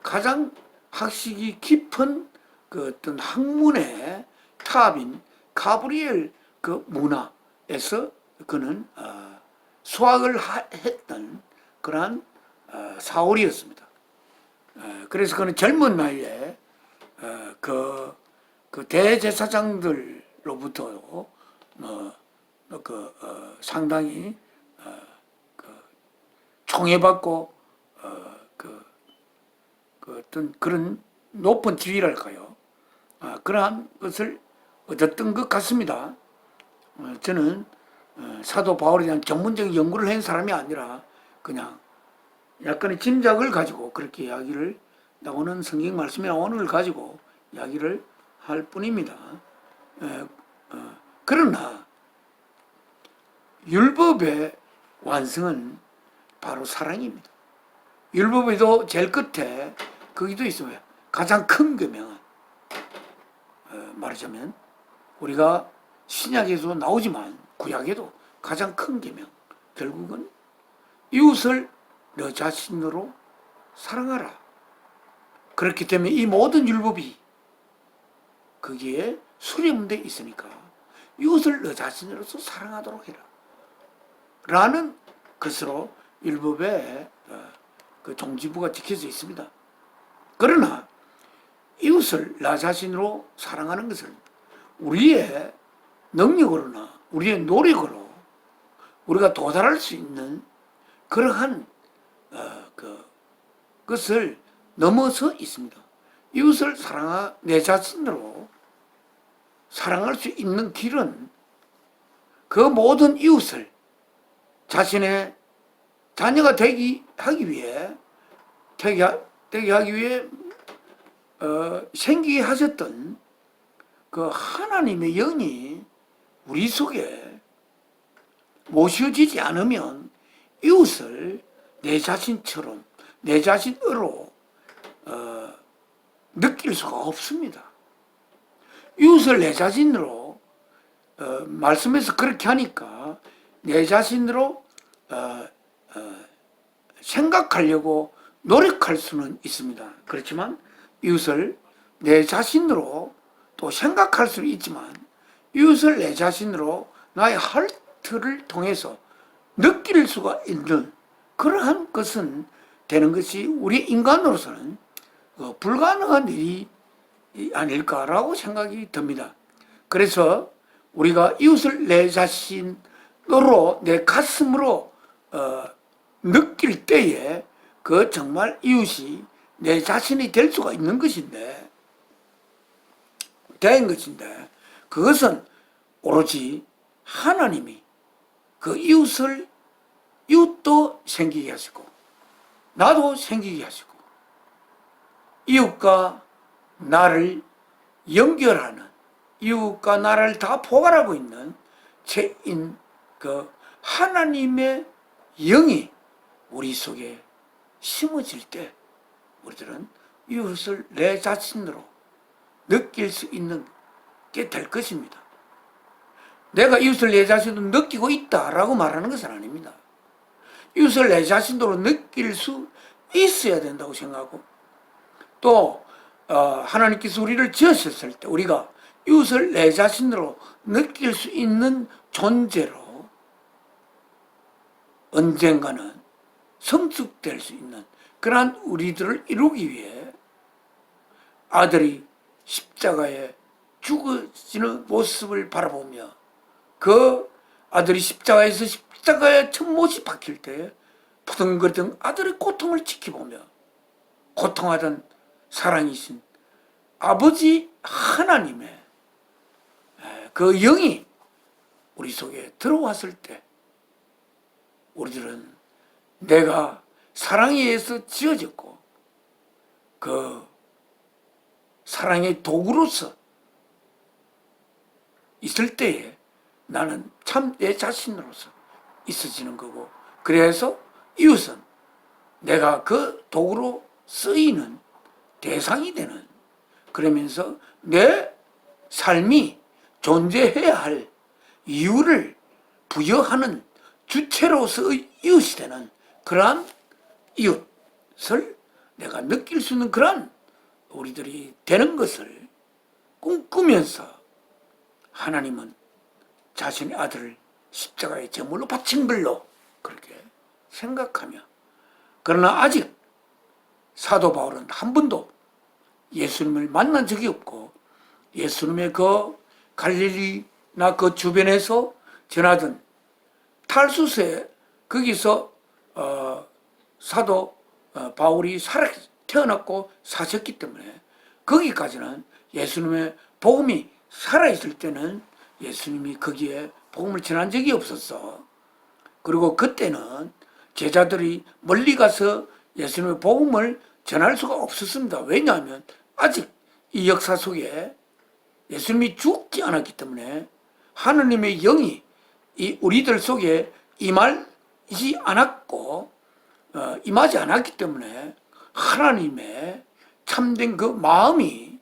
가장 학식이 깊은 그 어떤 학문의 탑인 가브리엘 그 문화에서 그는 수학을 했던 그러한 사울이었습니다. 그래서 그는 젊은 나이에 그 대제사장들로부터 상당히 총애받고 어떤 그런 높은 지위랄까요? 그러한 것을 얻었던 것 같습니다. 저는 사도 바울에 대한 전문적인 연구를 한 사람이 아니라 그냥 약간의 짐작을 가지고 그렇게 이야기를 나오는 성경 말씀이나 원어를 가지고 이야기를 할 뿐입니다. 그러나 율법의 완성은 바로 사랑입니다. 율법에도 제일 끝에 거기도 있어요. 가장 큰 계명은 말하자면 우리가 신약에도 나오지만 구약에도 가장 큰 계명 결국은 이웃을 너 자신으로 사랑하라. 그렇기 때문에 이 모든 율법이 거기에 수렴되어 있으니까 이웃을 너 자신으로서 사랑하도록 해라 라는 것으로 율법의 그 종지부가 지켜져 있습니다. 그러나 이웃을 나 자신으로 사랑하는 것은 우리의 능력으로나 우리의 노력으로 우리가 도달할 수 있는 그러한 것을 넘어서 있습니다. 이웃을 내 자신으로 사랑할 수 있는 길은 그 모든 이웃을 자신의 자녀가 되게 하기 위해 생기게 하셨던 그 하나님의 영이 우리 속에 모셔지지 않으면 이웃을 내 자신처럼 내 자신으로 느낄 수가 없습니다. 이웃을 내 자신으로 말씀에서 그렇게 하니까 내 자신으로 생각하려고 노력할 수는 있습니다. 그렇지만 이웃을 내 자신으로 또 생각할 수는 있지만 이웃을 내 자신으로 나의 하트를 통해서 느낄 수가 있는 그러한 것은 되는 것이 우리 인간으로서는 불가능한 일이 아닐까라고 생각이 듭니다. 그래서 우리가 이웃을 내 자신으로 내 가슴으로 느낄 때에 그 정말 이웃이 내 자신이 될 수가 있는 것인데 된 것인데 그것은 오로지 하나님이 그 이웃도 생기게 하시고 나도 생기게 하시고 이웃과 나를 연결하는, 이웃과 나를 다 포괄하고 있는 죄인 그 하나님의 영이 우리 속에 심어질 때 우리들은 이웃을 내 자신으로 느낄 수 있는 게 될 것입니다. 내가 이웃을 내 자신으로 느끼고 있다라고 말하는 것은 아닙니다. 이웃을 내 자신으로 느낄 수 있어야 된다고 생각하고, 또 하나님께서 우리를 지으셨을 때 우리가 이웃을 내 자신으로 느낄 수 있는 존재로 언젠가는 성숙될 수 있는 그러한 우리들을 이루기 위해 아들이 십자가에 죽어지는 모습을 바라보며, 그 아들이 십자가에서 십자가에 첫 못이 박힐 때 부둥거리던 아들의 고통을 지켜보며 고통하던 사랑이신 아버지 하나님의 그 영이 우리 속에 들어왔을 때 우리들은 내가 사랑에 의해서 지어졌고 그 사랑의 도구로서 있을 때에 나는 참 내 자신으로서 있어지는 거고, 그래서 이웃은 내가 그 도구로 쓰이는 대상이 되는, 그러면서 내 삶이 존재해야 할 이유를 부여하는 주체로서의 이웃이 되는 그러한 이웃을 내가 느낄 수 있는 그러한 우리들이 되는 것을 꿈꾸면서 하나님은 자신의 아들을 십자가의 제물로 바친 걸로 그렇게 생각하며, 그러나 아직 사도 바울은 한 번도 예수님을 만난 적이 없고 예수님의 그 갈릴리나 그 주변에서 전하던 탈수스에 거기서 사도 바울이 태어났고 사셨기 때문에 거기까지는 예수님의 복음이 살아있을 때는 예수님이 거기에 복음을 전한 적이 없었어. 그리고 그때는 제자들이 멀리 가서 예수님의 복음을 전할 수가 없었습니다. 왜냐하면 아직 이 역사 속에 예수님이 죽지 않았기 때문에 하나님의 영이 이 우리들 속에 임하지 않았고 임하지 않았기 때문에 하나님의 참된 그 마음이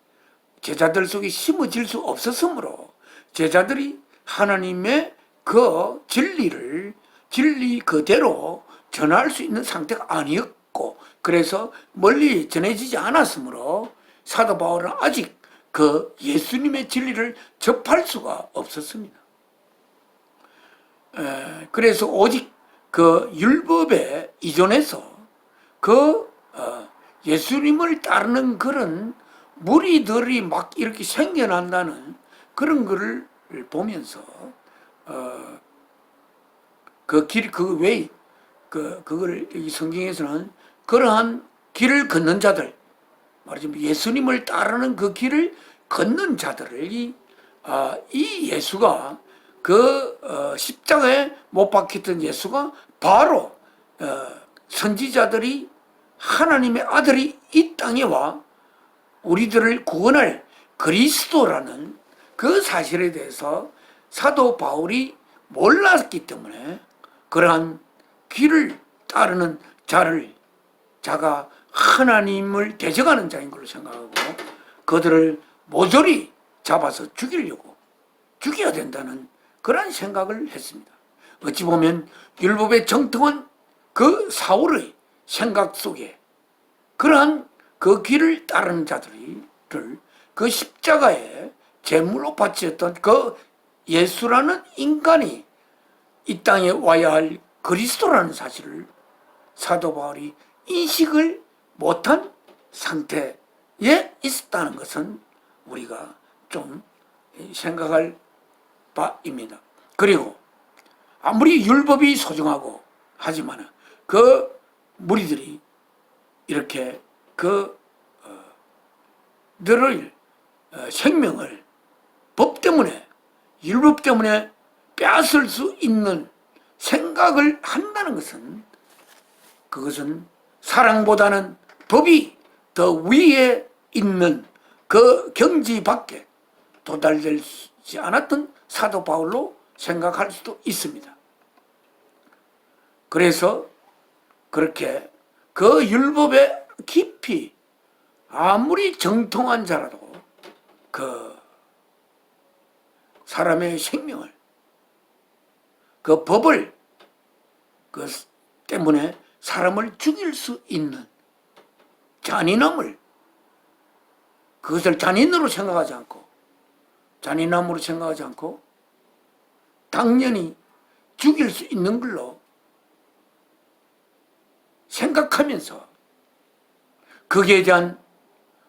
제자들 속에 심어질 수 없었으므로 제자들이 하나님의 그 진리 그대로 전할 수 있는 상태가 아니었고, 그래서 멀리 전해지지 않았으므로 사도 바울은 아직 그 예수님의 진리를 접할 수가 없었습니다. 그래서 오직 그 율법에 의존해서 그 예수님을 따르는 그런 무리들이 막 이렇게 생겨난다는 그런 거를 보면서 그 길, 그 왜, 그걸 이 성경에서는 그러한 길을 걷는 자들, 말하자면 예수님을 따르는 그 길을 걷는 자들을 이 예수가 그 십자가에 못 박혔던 예수가 바로 선지자들이 하나님의 아들이 이 땅에 와 우리들을 구원할 그리스도라는 그 사실에 대해서 사도 바울이 몰랐기 때문에 그러한 길을 따르는 자가 하나님을 대적하는 자인 걸로 생각하고 그들을 모조리 잡아서 죽여야 된다는 그런 생각을 했습니다. 어찌 보면 율법의 정통한 그 사울의 생각 속에 그러한 그 길을 따르는 자들을 그 십자가에 제물로 바치었던 그 예수라는 인간이 이 땅에 와야 할 그리스도라는 사실을 사도 바울이 인식을 못한 상태에 있었다는 것은 우리가 좀 생각할 바입니다. 그리고 아무리 율법이 소중하고 하지만 그 무리들이 이렇게 너를 생명을 법 때문에 율법 때문에 빼앗을 수 있는 생각을 한다는 것은 그것은 사랑보다는 법이 더 위에 있는 그 경지 밖에 도달되지 않았던 사도 바울로 생각할 수도 있습니다. 그래서 그렇게 그 율법에 깊이 아무리 정통한 자라도 그 사람의 생명을, 그 법을 그 때문에 사람을 죽일 수 있는 잔인함을, 그것을 잔인으로 생각하지 않고, 잔인함으로 생각하지 않고 당연히 죽일 수 있는 걸로 생각하면서 거기에 대한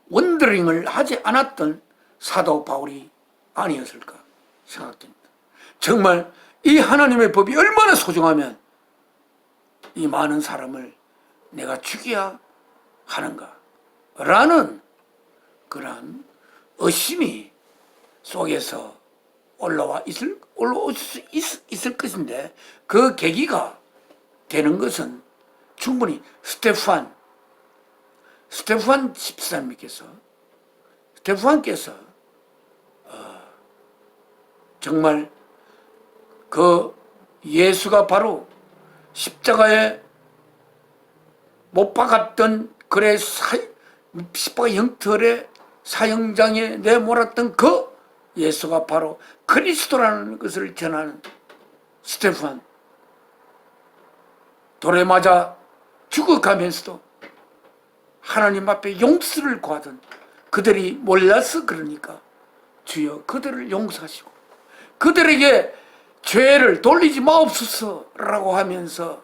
원더링을 하지 않았던 사도 바울이 아니었을까 생각됩니다. 정말 이 하나님의 법이 얼마나 소중하면 이 많은 사람을 내가 죽여야 하는가 라는 그런 의심이 속에서 올라올 수 있을 것인데, 그 계기가 되는 것은 충분히 스테판 집사님께서, 스테판께서 정말 그 예수가 바로 십자가에 못 박았던, 그래 십자가 형틀의 사형장에 내몰았던 그 예수가 바로 그리스도라는 것을 전하는 스테판, 돌에 맞아 죽어가면서도 하나님 앞에 용서를 구하던 그들이 몰라서 그러니까 주여 그들을 용서하시고 그들에게 죄를 돌리지 마옵소서라고 하면서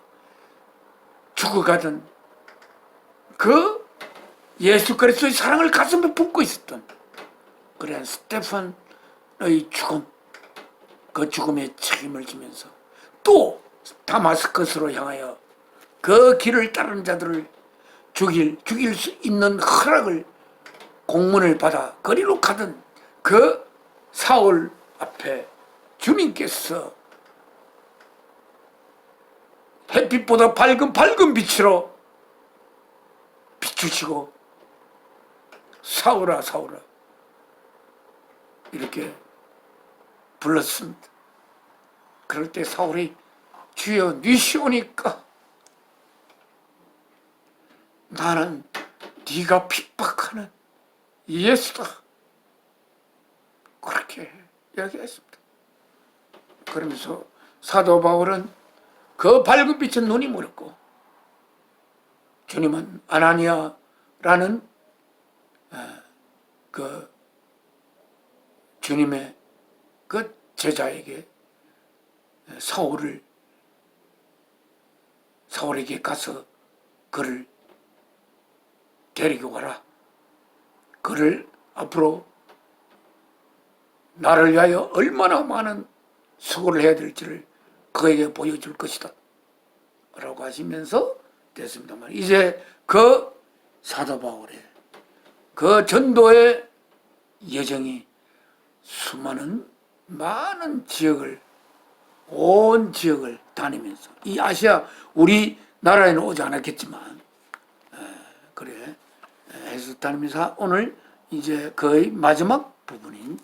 죽어가던 그 예수 그리스도의 사랑을 가슴에 품고 있었던 그런 스테판의 죽음, 그 죽음의 책임을 지면서 또 다마스커스로 향하여 그 길을 따르는 자들을 죽일 수 있는 허락을, 공문을 받아 거리로 가던 그 사울 앞에 주님께서 햇빛보다 밝은 빛으로 비추시고 사울아 사울아 이렇게 불렀습니다. 그럴 때 사울이 주여 니시오니까 나는 네가 핍박하는 예수다, 그렇게 이야기했습니다. 그러면서 사도 바울은 그 밝은 빛에 눈이 멀었고 주님은 아나니아라는 그 주님의 그 제자에게 사울에게 가서 그를 데리고 가라, 그를 앞으로 나를 위하여 얼마나 많은 수고를 해야 될지를 그에게 보여줄 것이다 라고 하시면서 됐습니다만, 이제 그 사도 바울의 그 전도의 여정이 많은 지역을, 온 지역을 다니면서, 이 아시아 우리나라에는 오지 않았겠지만 그래 해서 다니면서 오늘 이제 거의 마지막 부분인,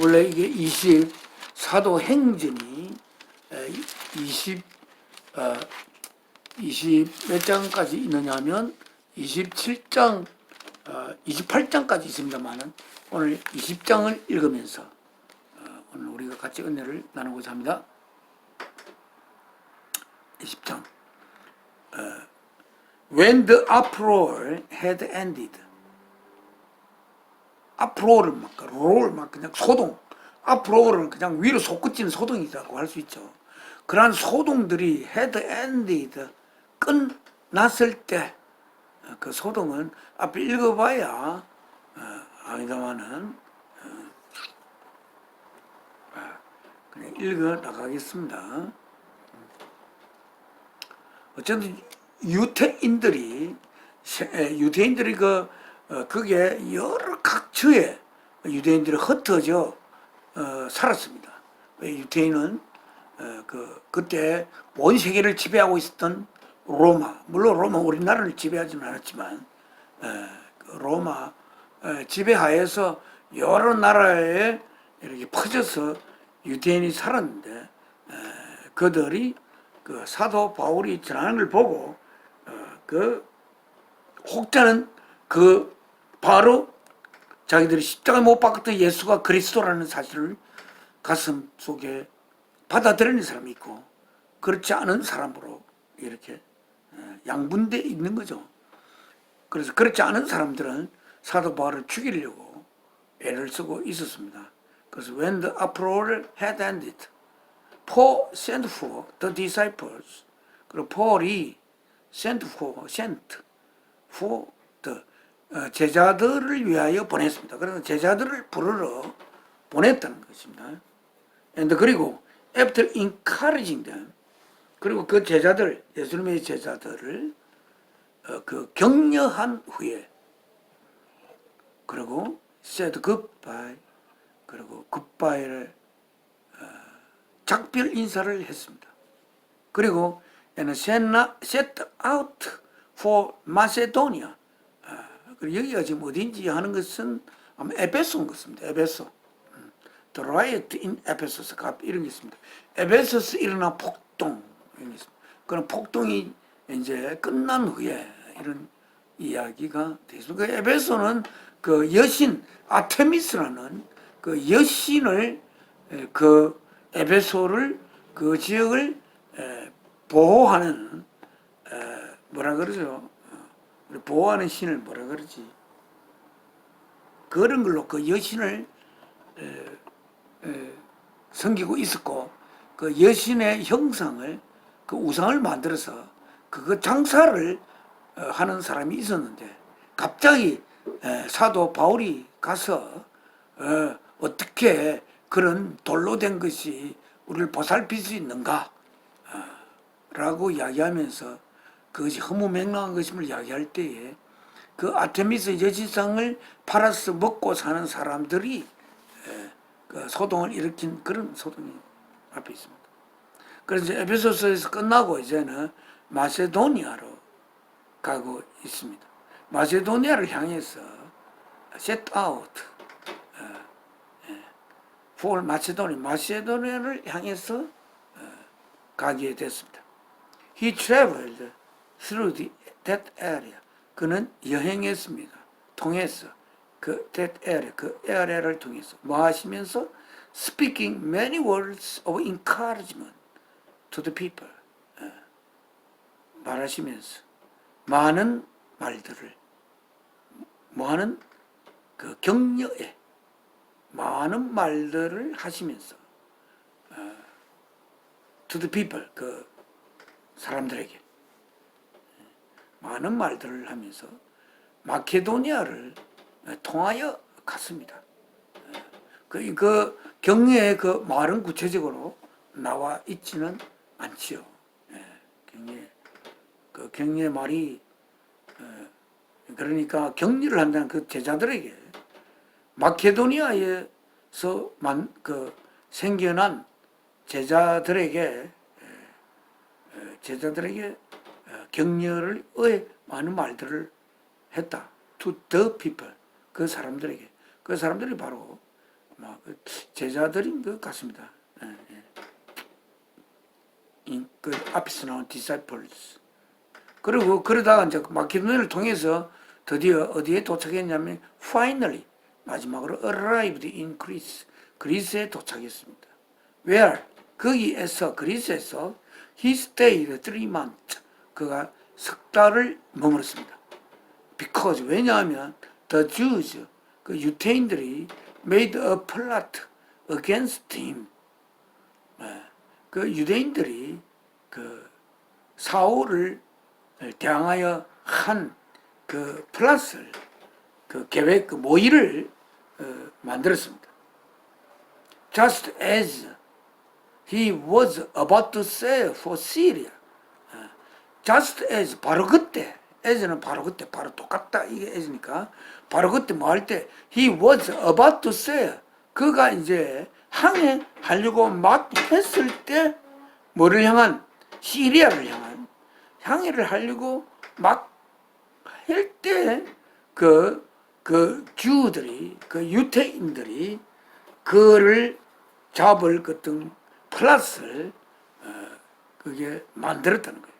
원래 이게 사도행전이 20 몇 장까지 있느냐 하면 27장 28장까지 있습니다만은 오늘 20장을 읽으면서 오늘 우리가 같이 은혜를 나누고자 합니다. 20장. When the uproar had ended. uproar를 막 그냥 소동. uproar를 그냥 위로 솟구치는 소동이라고 할 수 있죠. 그러한 소동들이 had ended, 끝났을 때, 그 소동은 앞에 읽어봐야 아니다마는 그냥 읽어 나가겠습니다. 어쨌든 유대인들이 그게 여러 각처에 유대인들이 흩어져 살았습니다. 유대인은 그때 온 세계를 지배하고 있었던 로마, 물론 로마 우리나라를 지배하지는 않았지만 그 로마 지배하에서 여러 나라에 이렇게 퍼져서 유대인이 살았는데 그들이 그 사도 바울이 전하는 걸 보고 그 혹자는 그 바로 자기들이 십자가에 못 박았던 예수가 그리스도라는 사실을 가슴 속에 받아들이는 사람이 있고 그렇지 않은 사람으로 이렇게 양분돼 있는 거죠. 그래서 그렇지 않은 사람들은 사도 바울을 죽이려고 애를 쓰고 있었습니다. 그래서 when the uproar had ended, Paul sent for the disciples. 그리고 폴이 sent for the 제자들을 위하여 보냈습니다. 그래서 제자들을 부르러 보냈다는 것입니다. And 그리고 after encouraging them, 그리고 그 제자들, 예수님의 제자들을 그 격려한 후에 그리고 said goodbye, 그리고 goodbye를 작별 인사를 했습니다. 그리고 and set out for Macedonia. 그리고 여기가 지금 어딘지 하는 것은 아마 에베소인 것입니다. 에베소. The riot in Ephesus. 이런 게 있습니다. 에베소스 일어난 폭동. 이런 게 있습니다. 그런 폭동이 이제 끝난 후에 이런 이야기가 되겠습니다. 그 에베소는 그 여신 아테미스라는 그 여신을 그 에베소를 그 지역을 보호하는 뭐라 그러죠? 보호하는 신을 뭐라 그러지? 그런 걸로 그 여신을 섬기고 있었고 그 여신의 형상을 그 우상을 만들어서 그거 장사를 하는 사람이 있었는데 갑자기 사도 바울이 가서 어떻게 그런 돌로 된 것이 우리를 보살필 수 있는가 라고 이야기하면서 그것이 허무맹랑한 것임을 이야기할 때에 그 아테미스 여신상을 팔아서 먹고 사는 사람들이 그 소동을 일으킨 그런 소동이 앞에 있습니다. 그래서 에베소서에서 끝나고 이제는 마세도니아로 가고 있습니다. 마세도니아를 향해서 set out for 마세도니아를 향해서 가게 됐습니다. He traveled through that area. 그는 여행했습니다. 통해서 that area, 그 에리아를 통해서 뭐 하시면서 speaking many words of encouragement to the people. 말하시면서 많은 말들을 뭐하는 그 격려에 많은 말들을 하시면서 to the people, 그 사람들에게 많은 말들을 하면서 마케도니아를 통하여 갔습니다. 그 격려의 그 말은 구체적으로 나와 있지는 않지요. 그 격려의 말이 그러니까 격려를 한다는 그 제자들에게 마케도니아에서 그 생겨난 제자들에게 격려를 의 많은 말들을 했다. To the people, 그 사람들에게. 그 사람들이 바로 제자들인 것 같습니다. 그 앞에서 나온 disciples. 그리고 그러다가 이제 마케도니아를 통해서 드디어 어디에 도착했냐면 finally 마지막으로 arrived in Greece. 그리스에 도착했습니다. Where? 거기에서 그리스에서 he stayed 3 months. 그가 석 달을 머물렀습니다. Because 왜냐하면 the Jews 그 유태인들이 made a plot against him. 그 유대인들이 그 사울을 대항하여 한 그 플랫을 그 계획 그 모의를 만들었습니다. Just as he was about to sail for Syria. Just as 바로 그때 as는 바로 그때 바로 똑같다 이게 as니까 바로 그때 뭐 할 때 he was about to sail 그가 이제 항해하려고 막 했을 때 뭐를 향한 시리아를 향한 항해를 하려고 막 할 때 그 주들이, 그 유태인들이 그를 잡을 어떤 플러스를 그게 만들었다는 거예요.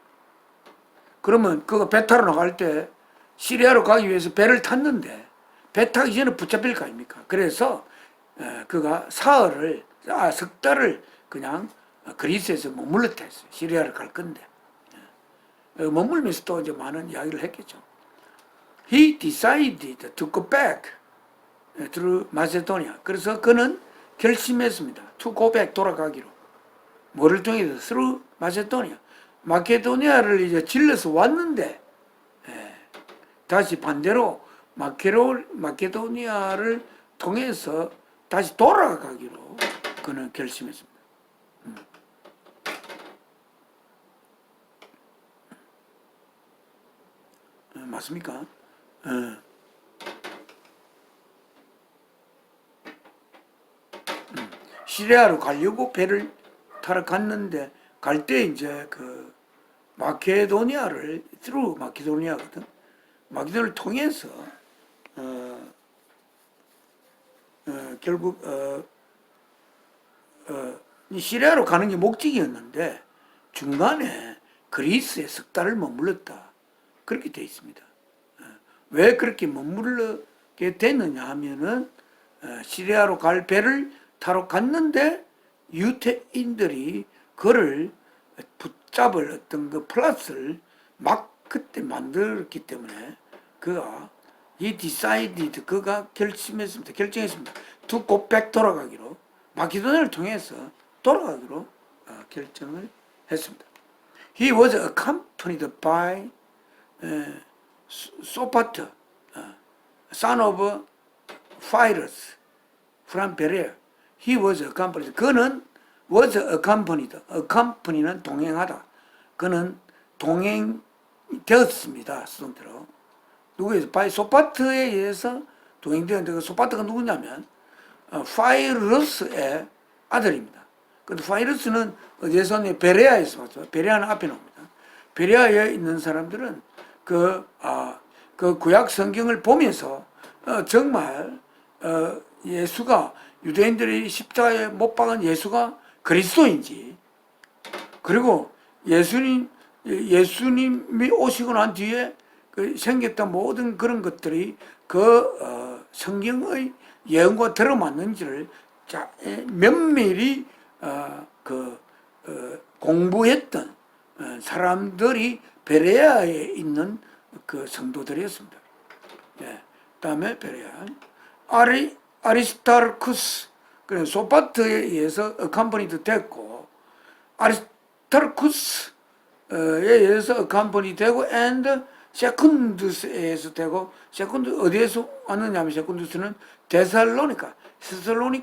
그러면 그거 배 타러 나갈 때 시리아로 가기 위해서 배를 탔는데 배 타기 전에 붙잡힐 거 아닙니까? 그래서 그가 석 달을 그냥 그리스에서 머물렀다 했어요. 시리아를 갈 건데. 머물면서 또 이제 많은 이야기를 했겠죠. He decided to go back through Macedonia. 그래서 그는 결심했습니다. To go back, 돌아가기로. 뭐를 통해서? through Macedonia. 마케도니아를 이제 질러서 왔는데, 다시 반대로 마케도니아를 통해서 다시 돌아가기로 그는 결심했습니다. 맞습니까? 시리아로 가려고 배를 타러 갔는데 갈 때 이제 그 마케도니아를 through 마케도니아거든. 마케도니아를 통해서 결국 시리아로 가는 게 목적이었는데 중간에 그리스에 석 달을 머물렀다. 그렇게 되어 있습니다. 왜 그렇게 머무르게 됐느냐 하면은 시리아로 갈 배를 타러 갔는데 유태인들이 그를 붙잡을 어떤 그 플러스를 막 그때 만들었기 때문에 그가 그가 결정했습니다. to go back, 돌아가기로, 마케도니아를 통해서 돌아가기로 결정을 했습니다. He was accompanied by Sopater, son of Pyrrhus from Berea. He was accompanied. 그는 was accompanied. accompany는 동행하다. 그는 동행되었습니다. 수동태로. 누구에서? by 소파트에 의해서 동행되었는데 그 소파트가 누구냐면 파이러스의 아들입니다. 근데 파이러스는 어디에서? 베레아에서 왔죠. 베레아는 앞에 나옵니다. 베레아에 있는 사람들은 그 구약 성경을 보면서 정말 예수가, 유대인들이 십자가에 못 박은 예수가 그리스도인지, 그리고 예수님이 오시고 난 뒤에 생겼던 모든 그런 것들이 성경의 예언과 들어맞는지를 면밀히 공부했던 사람들이 베레아에 있는 그 성도들이었습니다. 다음에 베레아 아리스타르쿠스, 그래 소파트에 의해서 어캄퍼니도 됐고, 아리스타르쿠스에 의해서 어캄퍼니 되고, and 세쿤두스에 의해서 되고, 세쿤두 어디에서 왔느냐면 세쿤두스는 데살로니카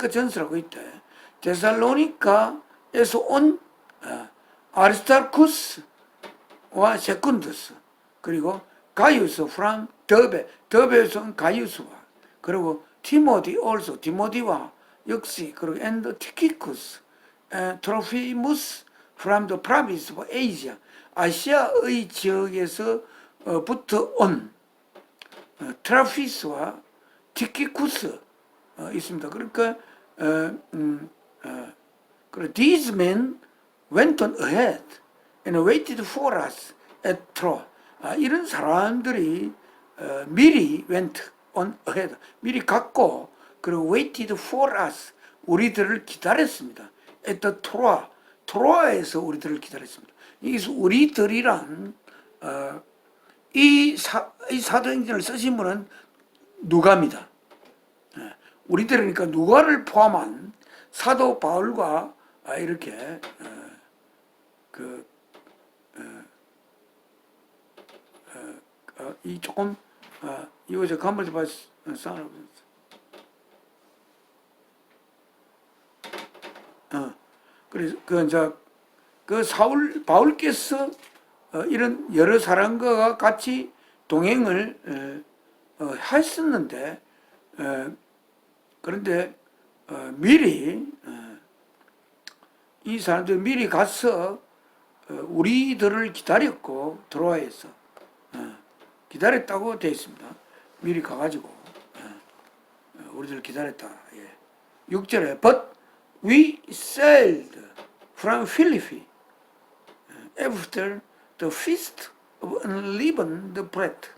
전서라고 있대. 데살로니카에서 온 아리스타르쿠스와 세쿤두스, 그리고 가이우스 프랑 더베에서 온 가이우스와, 그리고 티모디와 역시, 그리고 and 티키쿠스, 트로피무스 from the province of Asia, 아시아의 지역에서 부터 온 트라피스와 티키쿠스 있습니다. 그러니까 these men went on ahead and waited for us at Troy. 이런 사람들이 미리 went on ahead, 미리 갔고, 그리고 waited for us, 우리들을 기다렸습니다. at the 트로아에서 우리들을 기다렸습니다. 여기서 우리들이란 이 사도행전을 쓰신 분은 누가입니다. 우리들이니까 누가를 포함한 사도 바울과 이렇게 이 조금 이거 저 간벌 봐 싸우는 그래서 바울께서 이런 여러 사람과 같이 동행을 했었는데, 그런데 미리 이 사람들이 미리 가서 우리들을 기다렸고, 트로아에서 기다렸다고 되어 있습니다. 미리 가가지고 우리들 기다렸다. 예. 6절에 But we sailed from Philippi after the feast of unleavened bread.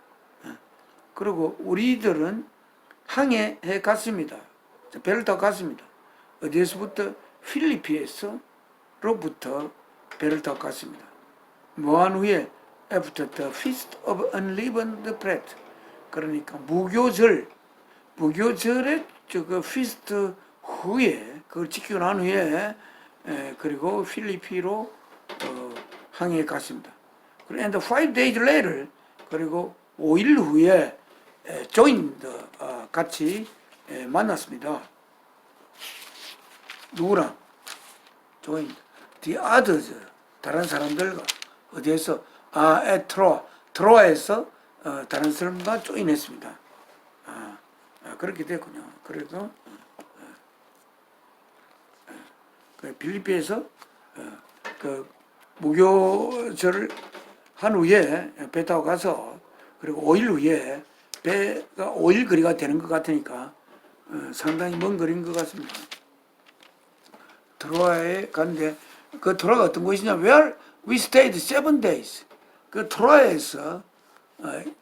그리고 우리들은 항해해 갔습니다. 배를 타고 갔습니다. 어디에서부터? 필리피에서로부터 배를 타고 갔습니다. 뭐한 후에? After the feast of unleavened bread. 그러니까 무교절의 그 feast 후에, 그걸 지키고 난 후에, 그리고 필리피로 항해해 갔습니다. And 5 days later, 그리고 5일 후에 joined, 같이 만났습니다. 누구랑? joined the others, 다른 사람들과. 어디에서? 트로아에서 다른 사람과 조인했습니다. 그렇게 됐군요. 그래도 빌립비에서 그 무교절을 한 후에 배 타고 가서, 그리고 5일 후에 배가 5일 거리가 되는 것 같으니까 상당히 먼 거리인 것 같습니다. 트로아에 갔는데, 그 트로아가 어떤 곳이냐? Where we stayed 7 days. 그 트로아에서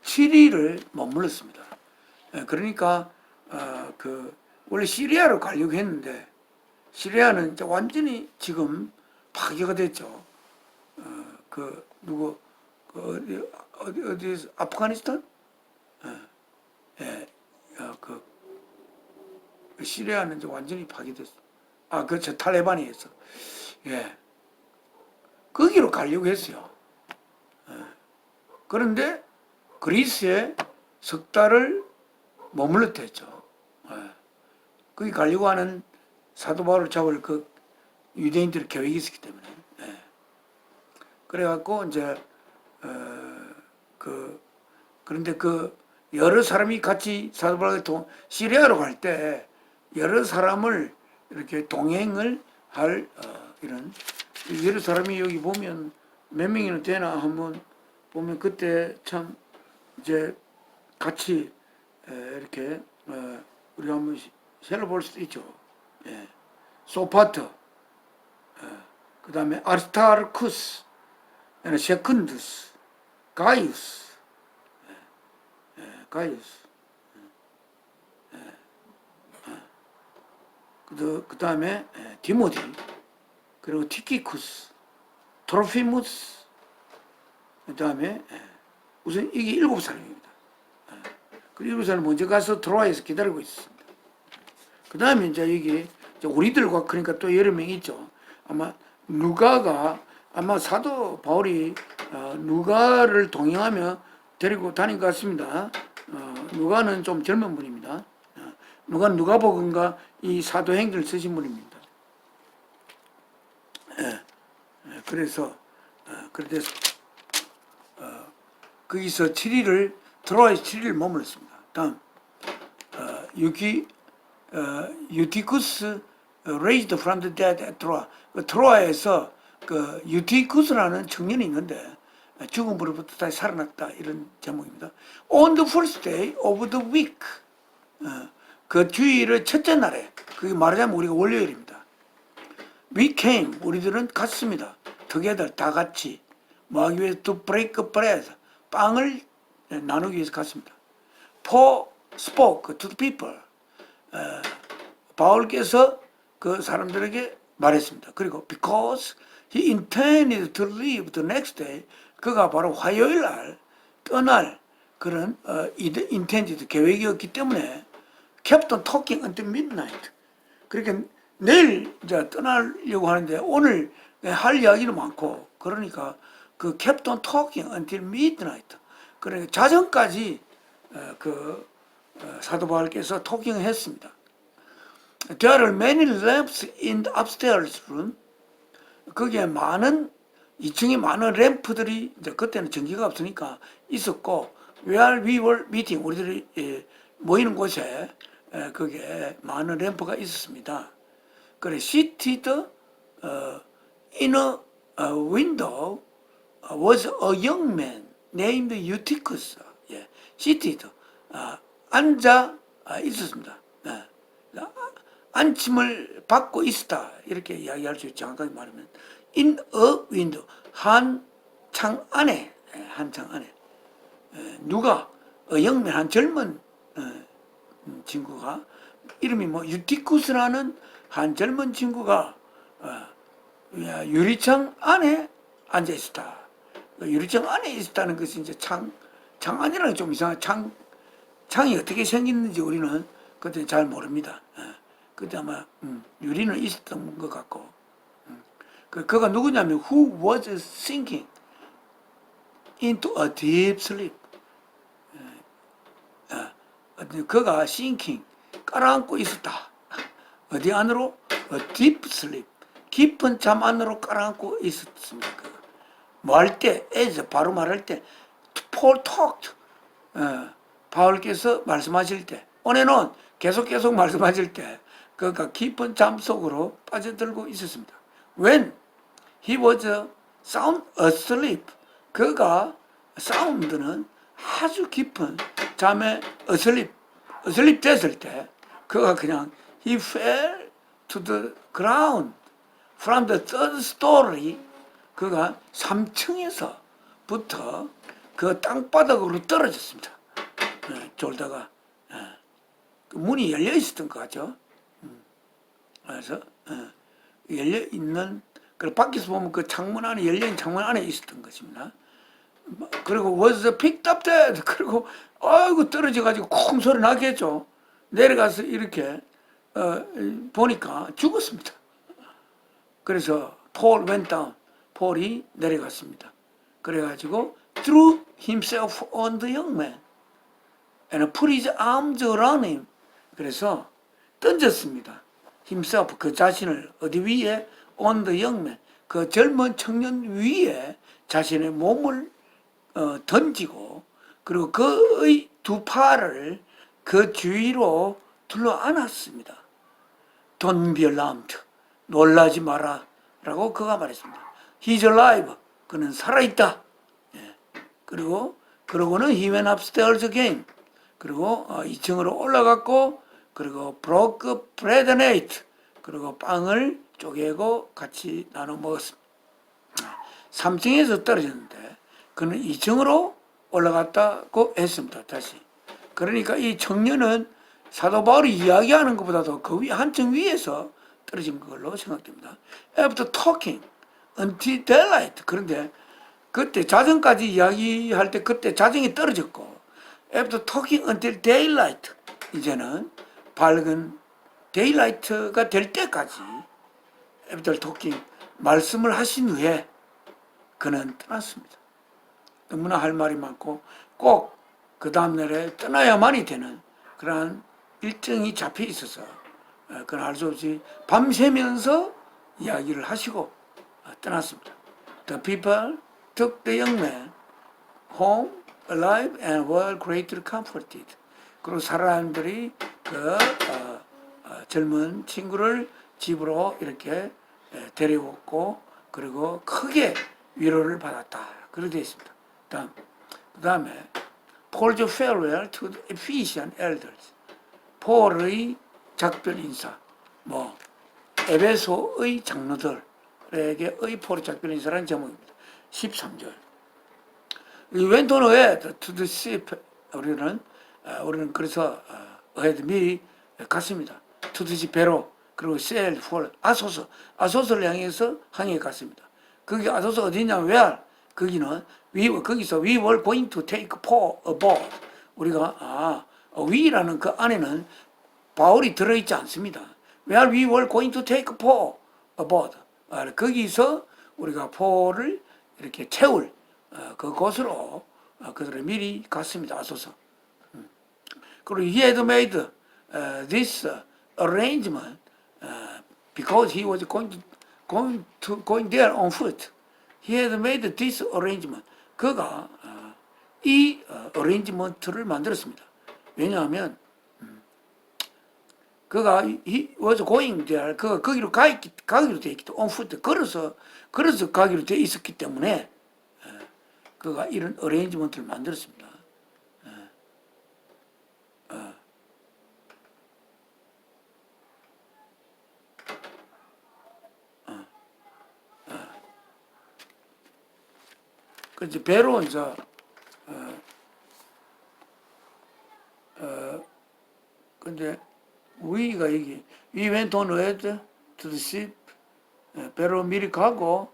7일을 머물렀습니다. 그러니까 그 원래 시리아로 가려고 했는데, 시리아는 이제 완전히 지금 파괴가 됐죠. 어디 아프가니스탄? 그 시리아는 이제 완전히 파괴됐어. 그렇죠. 탈레반이 했어. 예. 거기로 가려고 했어요. 그런데 그리스에 석 달을 머물렀다 했죠. 거기 가려고 하는 사도 바울을 잡을 그 유대인들의 계획이 있었기 때문에. 그래갖고 이제 그런데 여러 사람이 같이 사도 바울이 시리아로 갈 때 여러 사람을 이렇게 동행을 할 이런 여러 사람이 여기 보면 몇 명이나 되나 한번 보면, 그때 참 이제 같이 이렇게 우리가 한번 살펴볼 수도 있죠. 소파터, 그 다음에 아리스타르쿠스, 세컨두스, 가이우스, 그 다음에 디모디, 그리고 티키쿠스, 트로피무스, 그 다음에 우선 이게 7사람입니다. 그 7사람 먼저 가서 트로아에서 기다리고 있습니다. 그 다음에 이제 여기 우리들과, 그러니까 또 여러 명 있죠. 아마 사도 바울이 누가를 동행하며 데리고 다닌 것 같습니다. 누가는 좀 젊은 분입니다. 누가는 누가복음과 이 사도행전을 쓰신 분입니다. 그래서 거기서 7일을, 트로아에서 7일을 머물렀습니다. 다음 유티쿠스 raised from the dead at Troa. 트로아에서 그 유티쿠스라는 청년이 있는데 죽음으로부터 다시 살아났다, 이런 제목입니다. On the first day of the week, 그 주일의 첫째 날에, 그게 말하자면 우리가 월요일입니다. We came, 우리들은 갔습니다. together, 다 같이 뭐 하기 위해서? to break bread, 빵을 나누기 위해서 갔습니다. Paul spoke to the people, 바울께서 그 사람들에게 말했습니다. 그리고 because he intended to leave the next day, 그가 바로 화요일 날 떠날 그런 intended, 계획이었기 때문에 kept on talking until midnight. 그러니까 내일 이제 떠나려고 하는데 오늘 할 이야기는 많고, 그러니까 그 kept on talking until midnight. 그러니까 자정까지 사도 바울께서 토킹을 했습니다. There are many lamps in the upstairs room. 거기에 많은 2층에 많은 램프들이, 이제 그때는 전기가 없으니까 있었고, where we were meeting, 우리들이 모이는 곳에 거기에 많은 램프가 있었습니다. 그래, seated in a window was a young man named Eutychus. seated, 앉아 있었습니다. 안침을 받고 있었다 이렇게 이야기할 수 있죠. 정확하게 말하면 in a window 한 창 안에 누가 영면 한 젊은 친구가 이름이 뭐 유티쿠스라는 한 젊은 친구가 유리창 안에 앉아 있었다. 유리창 안에 있었다는 것이 이제 창 안이라는 게 좀 이상한 창이 어떻게 생겼는지 우리는 그때 잘 모릅니다. 그때 아마 유리는 있었던 것 같고 그가 누구냐면 who was sinking into a deep sleep. 그가 sinking 깔아앉고 있었다. 어디 안으로? a deep sleep 깊은 잠 안으로 깔아앉고 있었습니다. 뭐 할 때, as 바로 말할 때 Paul talked 바울께서 말씀하실 때 on and on 계속 말씀하실 때 그가 깊은 잠 속으로 빠져들고 있었습니다. When he was sound asleep 그가 사운드는 아주 깊은 잠에 asleep 됐을 때 그가 그냥 he fell to the ground from the third story 그가 3층에서부터 그 땅바닥으로 떨어졌습니다. 졸다가 그 문이 열려 있었던 것 같죠. 그래서 열려 있는 그 밖에서 보면 그 창문 안에 열려 있는 창문 안에 있었던 것입니다. 그리고 was picked up dead 그리고 아이고 떨어져 가지고 콩 소리 나겠죠. 내려가서 이렇게 보니까 죽었습니다. 그래서 Paul went down 폴이 내려갔습니다. 그래가지고 threw himself on the young man and put his arms around him. 그래서 던졌습니다. himself 그 자신을 어디 위에 on the young man 그 젊은 청년 위에 자신의 몸을 던지고 그리고 그의 두 팔을 그 주위로 둘러 안았습니다. Don't be alarmed. 놀라지 마라. 라고 그가 말했습니다. He's alive. 그는 살아있다. 그러고는 he went upstairs again. 그리고 2층으로 올라갔고 그리고 broke bread and ate. 그리고 빵을 쪼개고 같이 나눠 먹었습니다. 3층에서 떨어졌는데 그는 2층으로 올라갔다고 했습니다. 다시. 그러니까 이 청년은 사도 바울이 이야기하는 것보다도 그 위 한층 위에서 떨어진 걸로 생각됩니다. After talking until daylight. 그런데 그때 자정까지 이야기할 때 그때 자정이 떨어졌고 After talking until daylight 이제는 밝은 daylight가 될 때까지 After talking 말씀을 하신 후에 그는 떠났습니다. 너무나 할 말이 많고 꼭 그 다음날에 떠나야만이 되는 그러한 일정이 잡혀 있어서 그건 할 수 없이 밤새면서 이야기를 하시고 떠났습니다. The people took the young man home alive and were greatly comforted. 그리고 사람들이 그 젊은 친구를 집으로 이렇게 데려왔고 그리고 크게 위로를 받았다. 그렇게 되어 있습니다. 그 다음에 Paul's farewell to the Ephesian elders. 폴의 작별 인사. 에베소의 장로들에게의 폴의 작별 인사라는 제목입니다. 13절. We went on ahead to the ship. 우리는 그래서 ahead 미리 갔습니다. To the ship 배로 그리고 sailed for 아소스를 향해서 항해 갔습니다. 거기 아소스 어디냐면 where 거기는 거기서 we were going to take Paul aboard. 우리가 위라는 그 안에는 바울이 들어있지 않습니다. Where we were going to take Paul aboard. 거기서 우리가 폴을 이렇게 채울 그곳으로 그들을 미리 갔습니다. 아소서. 그리고 he had made this arrangement because he was going there on foot. He had made this arrangement. 그가 이 arrangement를 만들었습니다. 왜냐하면 그가 he was going there. 그가 거기로 가기로 되어 있기 때문에 on foot 걸어서 가기로 되어 있었기 때문에 그가 이런 arrangement를 만들었습니다. 그 이제 배로 이제 근데 위가 여기 we went on ahead to the ship 배로 미리 가고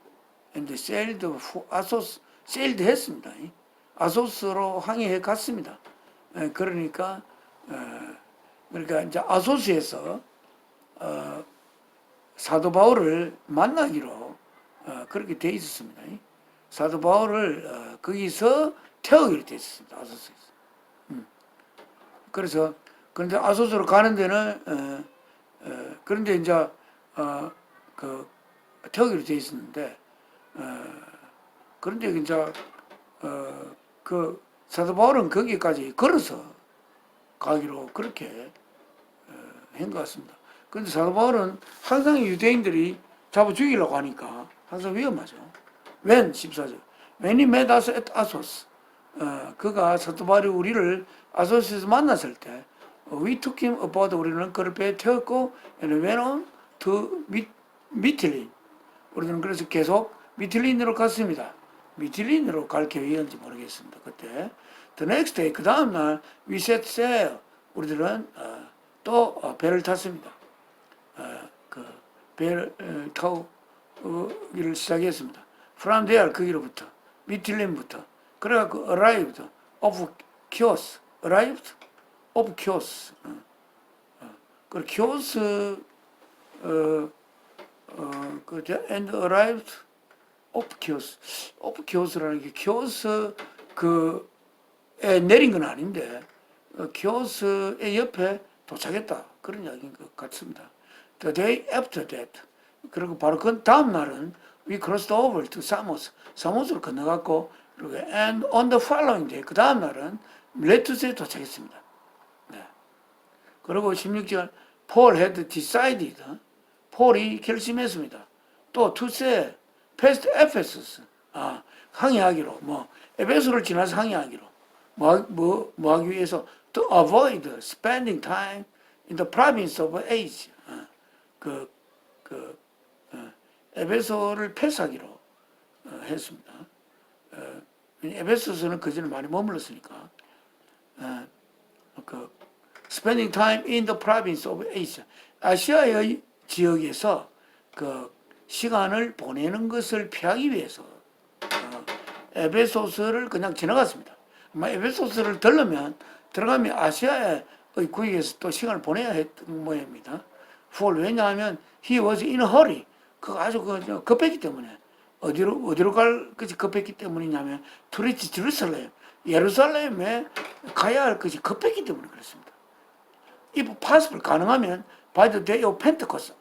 이제 sailed 아소스 sailed 했습니다. 아소스로 항해해 갔습니다. 그러니까 그러니까 이제 아소스에서 사도 바울을 만나기로 그렇게 돼 있었습니다. 사도 바울을 거기서 태우기로 돼 있었습니다. 아소스에서. 그래서 그런데 아소스로 가는 데는 그런데 이제 그 태우기로 돼 있었는데 그런데 이제 그 사도 바울은 거기까지 걸어서 가기로 그렇게 한 것 같습니다. 그런데 사도 바울은 항상 유대인들이 잡아 죽이려고 하니까 항상 위험하죠. When 14절 When he met us at Assos 그가 사도 바울이 우리를 아소스에서 만났을 때 We took him aboard 우리는 그를 배에 태웠고 and went on to 미틸린 우리는 그래서 계속 미틸린으로 갔습니다. 미틸린으로 갈 계획이었는지 모르겠습니다. 그때 The next day 그 다음날 we set sail 우리들은 또 배를 탔습니다. 그 배를 타고 일을 시작했습니다. From there 거기로부터 미틸린부터 그래갖고 arrived of Chios arrived of Chios 그 Chios and arrived of Chios라는 게 Chios 그에 내린 건 아닌데 Chios의 옆에 도착했다 그런 이야기인 것 같습니다. The day after that 그리고 바로 그 다음 날은 we crossed over to Samos 사모스를 건너갔고 그리고 and on the following day 그 다음 날은 밀레투스에 도착했습니다. 네. 그리고 16절 Paul had decided 폴이 결심했습니다. 또 to say past Ephesus 항해하기로 에베소를 지나서 항해하기로 뭐 하기 위해서 to avoid spending time in the province of Asia 에베소를 패스하기로 했습니다. 에베소서는 그전에 많이 머물렀으니까 spending time in the province of Asia 아시아의 지역에서 그 시간을 보내는 것을 피하기 위해서 에베소서를 그냥 지나갔습니다. 아마 에베소서를 들어가면 아시아의 구역에서 또 시간을 보내야 했던 모양입니다. 왜냐하면 he was in a hurry. 그 아주 급했기 때문에 어디로 갈 것이 급했기 때문이냐면 투리치 제루살렘 예루살렘에 가야 할 것이 급했기 때문에 그렇습니다. if possible 가능하면 by the day of Pentecost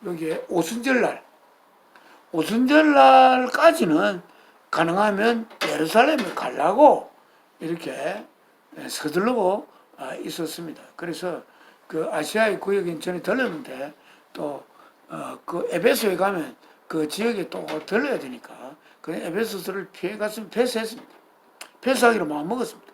여기에 오순절날까지는 가능하면 예루살렘에 가려고 이렇게 서두르고 있었습니다. 그래서 그 아시아의 구역에 전에 들렀는데 또 그 에베소에 가면 그 지역에 또 들러야 되니까 그 에베소서를 피해 갔으면 패스했습니다. 패스하기로 마음 먹었습니다.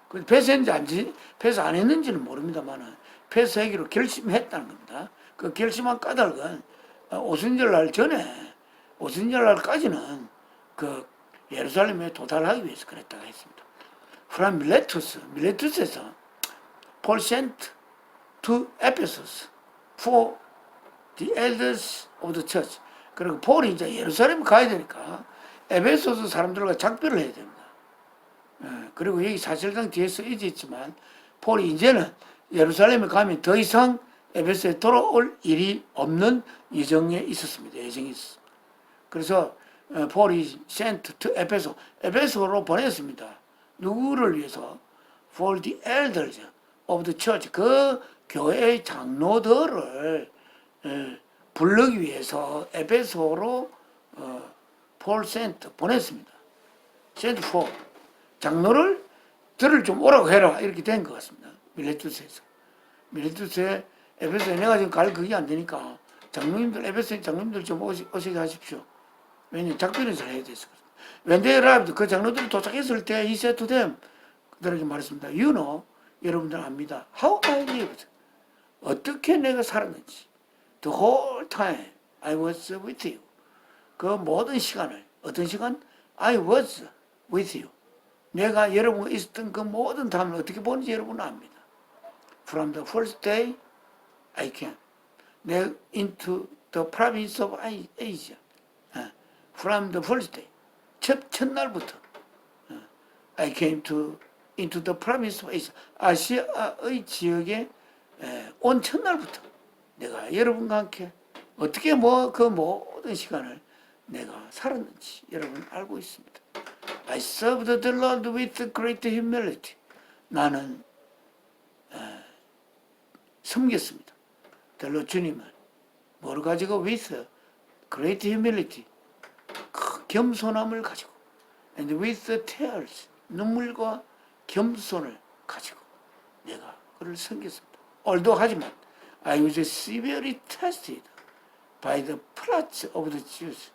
그 패스했는지 패스 안 했는지는 모릅니다만은 패스하기로 결심했다는 겁니다. 그 결심한 까닭은 오순절날 전에 오순절날까지는 그 예루살렘에 도달하기 위해서 그랬다고 했습니다. From 밀레투스에서 Paul sent to Ephesus for the elders of the church. 그리고 폴이 이제 예루살렘 가야 되니까 에베소서 사람들과 작별을 해야 됩니다. 그리고 여기 사실상 뒤에 쓰여져 있지만 폴이 이제는 예루살렘에 가면 더 이상 에베소에 돌아올 일이 없는 예정에 있었습니다. 그래서 폴이 sent to 에베소로 보냈습니다. 누구를 위해서? For the elders of the church. 그 교회의 장로들을 부르기 위해서 에베소로 폴 sent 보냈습니다. sent for 장로들을 좀 오라고 해라 이렇게 된 것 같습니다. 밀레투스에 에베소에 내가 지금 갈 그게 안 되니까 장로님들 에베소의 장로님들 좀 오시게 하십시오. 왜냐면 작별을 잘 해야 돼서. When they arrived, 그 장로들이 도착했을 때 he said to them 그들에게 말했습니다. You know, 여러분들 압니다. How I lived. 어떻게 내가 살았는지. The whole time I was with you. 그 모든 시간을 어떤 시간? I was with you. 내가 여러분과 있었던 그 모든 다음을 어떻게 보는지 여러분은 압니다. From the first day I came into the province of Asia. From the first day. 첫날부터 I came into the province of Asia. 아시아의 지역에 온 첫날부터 내가 여러분과 함께 어떻게 그 모든 시간을 내가 살았는지 여러분 알고 있습니다. I served the Lord with great humility. 나는 섬겼습니다. The Lord 주님을 뭘 가지고 with great humility 그 겸손함을 가지고 and with tears 눈물과 겸손을 가지고 내가 그를 섬겼습니다. Although 하지만 I was severely tested by the plots of the Jews.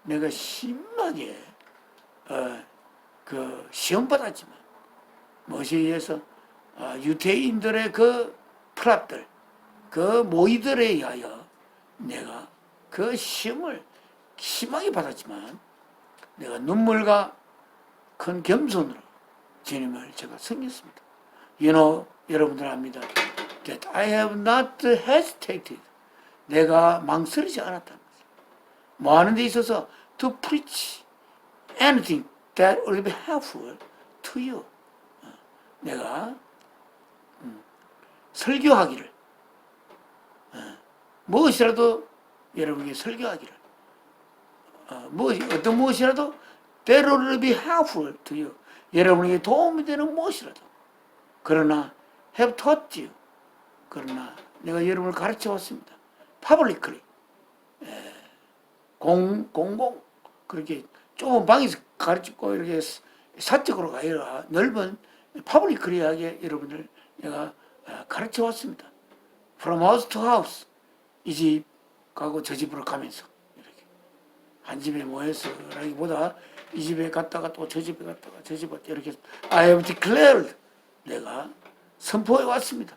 내가 심하게 그 시험 받았지만 무엇에 의해서 유대인들의 그 플랍들 그 모의들에 의하여 내가 그 시험을 심하게 받았지만 내가 눈물과 큰 겸손으로 주님을 제가 섬겼습니다. You know, 여러분들 압니다. That I have not hesitated. 내가 망설이지 않았다는 것을. 뭐 하는 데 있어서 to preach anything that will be helpful to you. 내가 설교하기를 무엇이라도 여러분에게 설교하기를 어떤 무엇이라도 that will be helpful to you. 여러분에게 도움이 되는 무엇이라도 그러나 have taught you. 그러나 내가 여러분을 가르쳐 왔습니다. publicly 공공 그렇게 좁은 방에서 가르치고 이렇게 사적으로 가야 넓은 publicly하게 여러분들 내가 가르쳐 왔습니다. From house to house 이 집 가고 저 집으로 가면서 이렇게 한 집에 모여서라기보다 이 집에 갔다가 또 저 집에 갔다가 저 집에 이렇게 I have declared 내가 선포해 왔습니다.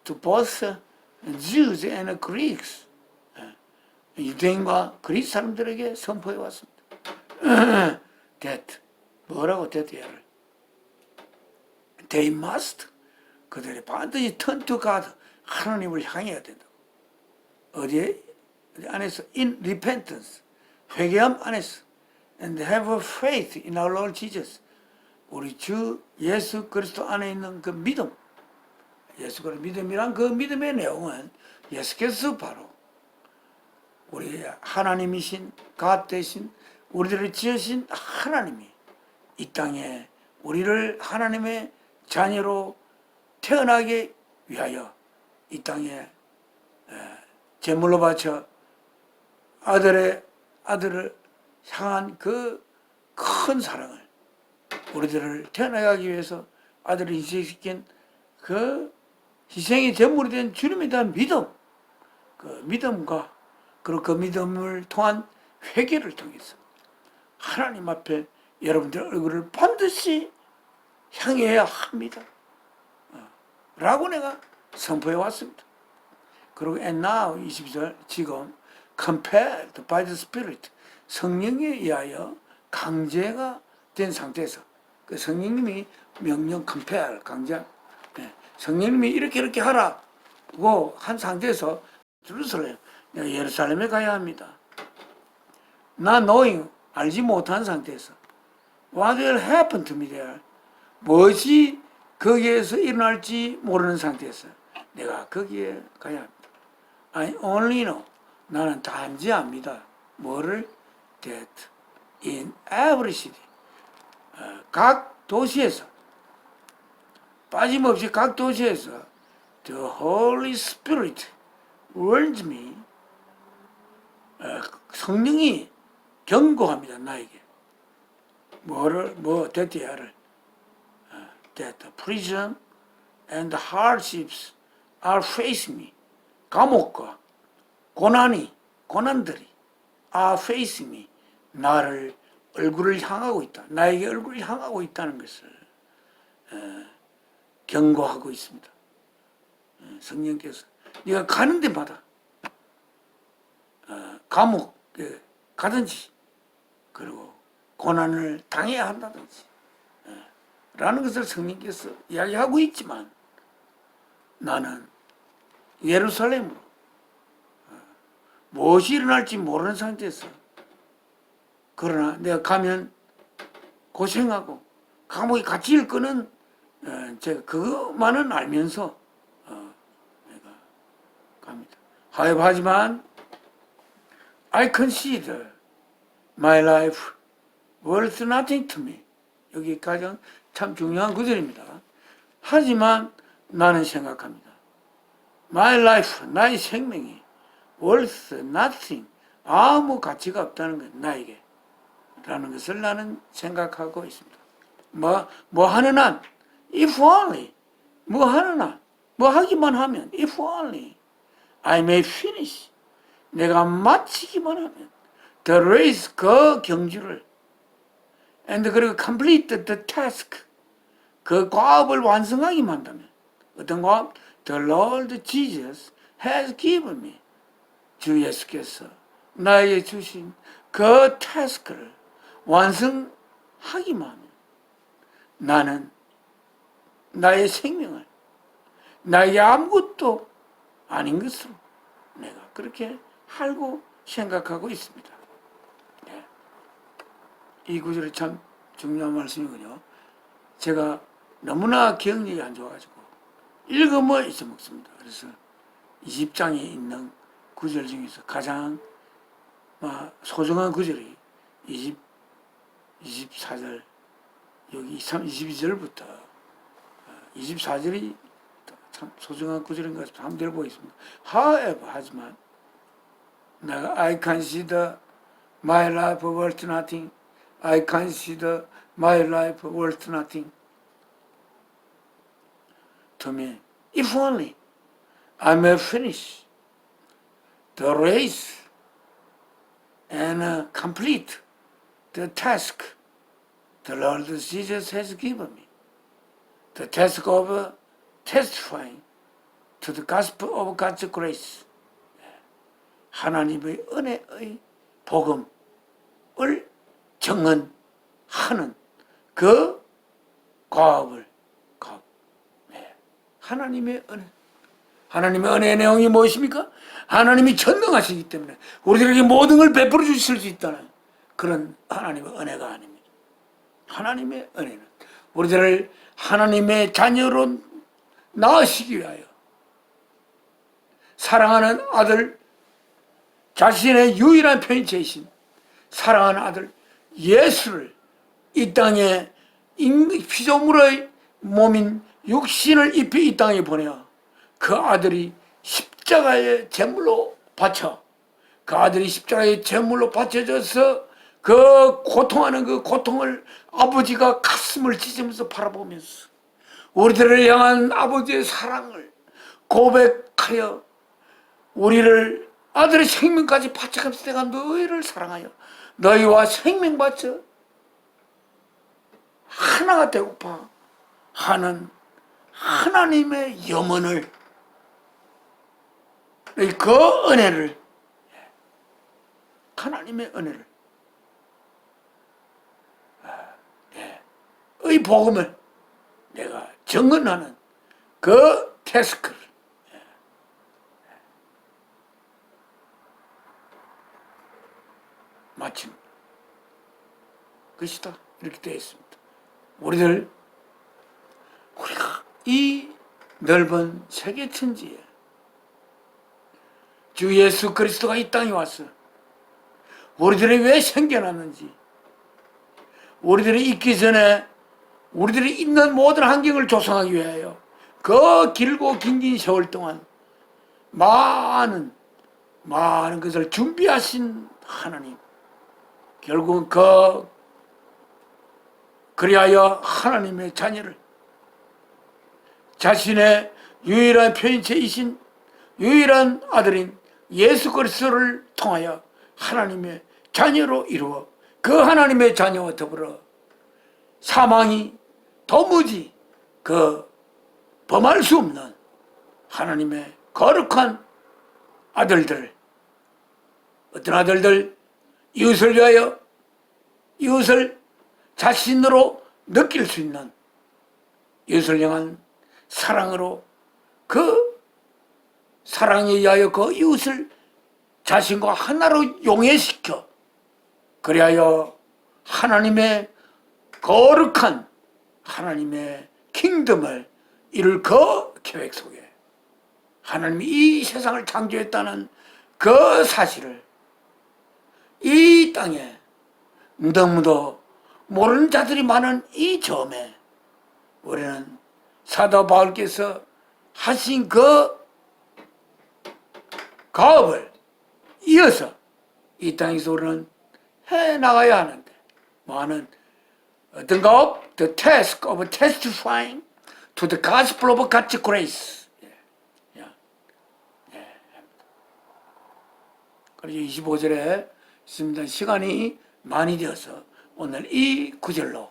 To both Jews and Greeks 유대인과 그리스 사람들에게 선포해 왔습니다. That 뭐라고 대대야를 They must 그들이 반드시 turn to God 하나님을 향해야 된다. 어디 안에서 in repentance 회개함 안에서 and have a faith in our Lord Jesus 우리 주 예수 그리스도 안에 있는 그 믿음 예수 그리스도 믿음이란 그 믿음의 내용은 예수께서 바로 우리 하나님이신 God 되신 우리들을 지으신 하나님이 이 땅에 우리를 하나님의 자녀로 태어나게 위하여 이 땅에 제물로 바쳐 아들을 향한 그 큰 사랑을 우리들을 태어나게 하기 위해서 아들을 희생시킨 그 희생의 제물이 된 주님에 대한 믿음 그 믿음과 그리고 그 믿음을 통한 회개를 통해서 하나님 앞에 여러분들 얼굴을 반드시 향해야 합니다. 라고 내가 선포해 왔습니다. 그리고 and now 22절 지금 compelled by the Spirit 성령에 의하여 강제가 된 상태에서 그 성령님이 명령 compel 강제 성령님이 이렇게 하라고 한 상태에서 예루살렘 내가 예루살렘에 가야 합니다. Not knowing 알지 못한 상태에서 what will happen to me there 무엇이 거기에서 일어날지 모르는 상태에서 내가 거기에 가야 합니다. I only know 나는 단지 압니다. 뭐를? That in every city 각 도시에서 빠짐없이 각 도시에서 the Holy Spirit warns me 성령이 경고합니다. 나에게 대대야를 that the prison and the hardships are facing me 감옥과 고난들이 are facing me 나를 얼굴을 향하고 있다. 나에게 얼굴을 향하고 있다는 것을 경고하고 있습니다. 성령께서 네가 가는 데마다 감옥에 가든지 그리고 고난을 당해야 한다든지 라는 것을 성령께서 이야기하고 있지만 나는 예루살렘으로 무엇이 일어날지 모르는 상태에서 그러나 내가 가면 고생하고 감옥에 갇힐 거는 제가 그것만은 알면서 내가 갑니다. 하지만 I consider my life worth nothing to me. 여기 가장 참 중요한 구절입니다. 하지만 나는 생각합니다. My life, 나의 생명이 worth nothing, 아무 가치가 없다는 것, 나에게. 라는 것을 나는 생각하고 있습니다. 뭐 하는 한, if only, 뭐 하는 한, 뭐 하기만 하면, if only, I may finish, 내가 마치기만 하면, the race, 그 경주를, and 그리고 complete the task, 그 과업을 완성하기만 한다면, 어떤 과업? The Lord Jesus has given me, 주 예수께서 나에게 주신 그 타스크를 완성하기만 하면 나는 나의 생명을 나에게 아무것도 아닌 것으로 내가 그렇게 알고 생각하고 있습니다. 네. 이 구절이 참 중요한 말씀이군요. 제가 너무나 기억력이 안 좋아가지고 읽으면 잊어먹습니다. 그래서 20장에 있는 구절 중에서 가장 소중한 구절이 24절, 여기 22절부터 24절이 참 소중한 구절인 것 같습니다. 한번 들어보겠습니다. However, 하지만 내가 I consider my life worth nothing. I consider my life worth nothing. To me, if only I may finish the race and complete the task the Lord Jesus has given me. The task of testifying to the gospel of God's grace. 하나님의 은혜의 복음을 증언하는 그 과업을 하나님의 은혜. 하나님의 은혜의 내용이 무엇입니까? 하나님이 전능하시기 때문에 우리들에게 모든 걸 베풀어 주실 수 있다는 그런 하나님의 은혜가 아닙니다. 하나님의 은혜는 우리들을 하나님의 자녀로 낳으시기 위하여 사랑하는 아들, 자신의 유일한 편체이신 사랑하는 아들 예수를 이 땅에 피조물의 몸인 육신을 입히 이 땅에 보내어 그 아들이 십자가의 제물로 바쳐 그 아들이 십자가의 제물로 바쳐져서 그 고통하는 그 고통을 아버지가 가슴을 찢으면서 바라보면서 우리들을 향한 아버지의 사랑을 고백하여 우리를 아들의 생명까지 바쳐가면서 내가 너희를 사랑하여 너희와 생명 바쳐 하나가 되고파 하는 하나님의 염원을 그 은혜를 하나님의 은혜를 의 복음을 내가 증언하는 그 태스크를 마친 것이다. 이렇게 되어 있습니다. 우리가 이 넓은 세계 천지에 주 예수 그리스도가 이 땅에 와서 우리들이 왜 생겨났는지, 우리들이 있기 전에 우리들이 있는 모든 환경을 조성하기 위하여 그 길고 긴긴 세월 동안 많은 것을 준비하신 하나님, 결국은 그리하여 하나님의 자녀를 자신의 유일한 편체이신 유일한 아들인 예수 그리스도를 통하여 하나님의 자녀로 이루어 그 하나님의 자녀와 더불어 사망이 도무지 범할 수 없는 하나님의 거룩한 아들들, 어떤 아들들? 이웃을 위하여, 이웃을 자신으로 느낄 수 있는 이웃을 향한 사랑으로 그 사랑에 의하여 그 이웃을 자신과 하나로 용해시켜 그리하여 하나님의 거룩한 하나님의 킹덤을 이룰 그 계획 속에 하나님이 이 세상을 창조했다는 그 사실을 이 땅에 너무도 모르는 자들이 많은 이 점에 우리는 사도 바울께서 하신 그 가업을 이어서 이 땅에서 우리는 해나가야 하는데 뭐하는 어떤 가업? The task of testifying to the gospel of God's grace. 그래서 25절에 있습니다. 시간이 많이 되어서 오늘 이 구절로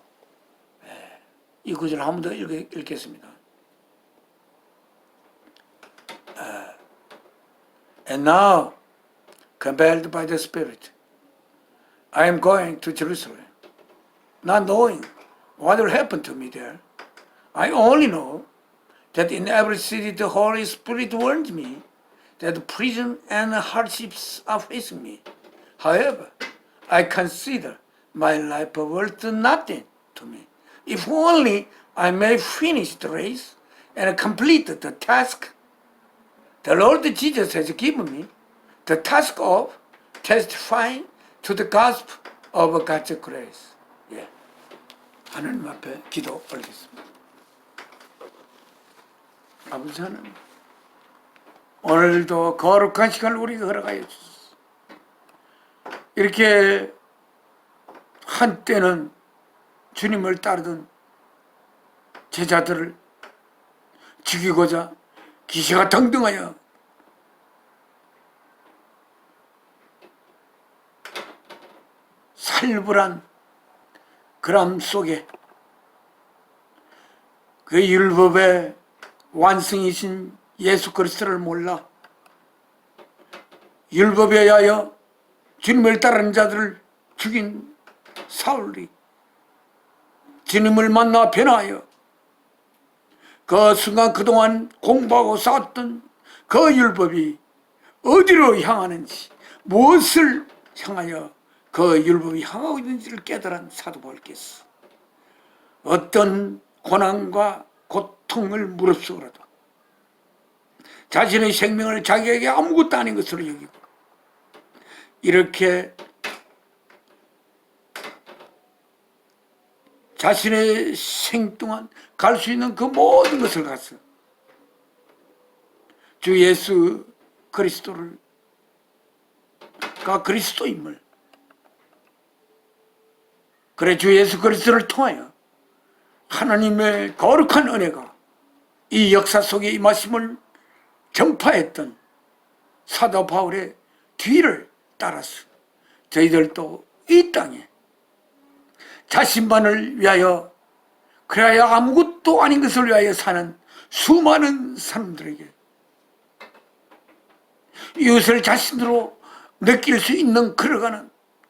이 구절 한 번 더 읽겠습니다. And now, compelled by the Spirit, I am going to Jerusalem, not knowing what will happen to me there. I only know that in every city the Holy Spirit warns me that prison and hardships are facing me. However, I consider my life worth nothing to me. If only I may finish the race and complete the task the Lord Jesus has given me, the task of testifying to the gospel of God's grace. 예. 하나님 앞에 기도 올리겠습니다. 아버지 하나님, 오늘도 거룩한 시간을 우리가 허락하여 주소서. 이렇게 한때는 주님을 따르던 제자들을 죽이고자 기세가 등등하여 살벌한 그람 속에 그 율법의 완성이신 예수 그리스도를 몰라 율법에 의하여 주님을 따르는 자들을 죽인 사울이 주님을 만나 변하여 그 순간 그동안 공부하고 쌓았던 그 율법이 어디로 향하는지 무엇을 향하여 그 율법이 향하고 있는지를 깨달은 사도 바울께서 어떤 고난과 고통을 무릅쓰고라도 자신의 생명을 자기에게 아무것도 아닌 것으로 여기고 이렇게 자신의 생동안 갈 수 있는 그 모든 것을 가서 주 예수 그리스도를 그리스도임을 그래 주 예수 그리스도를 통하여 하나님의 거룩한 은혜가 이 역사 속에 임하심을 전파했던 사도 바울의 뒤를 따라서 저희들도 이 땅에 자신만을 위하여 그래야 아무것도 아닌 것을 위하여 사는 수많은 사람들에게 이웃을 자신으로 느낄 수 있는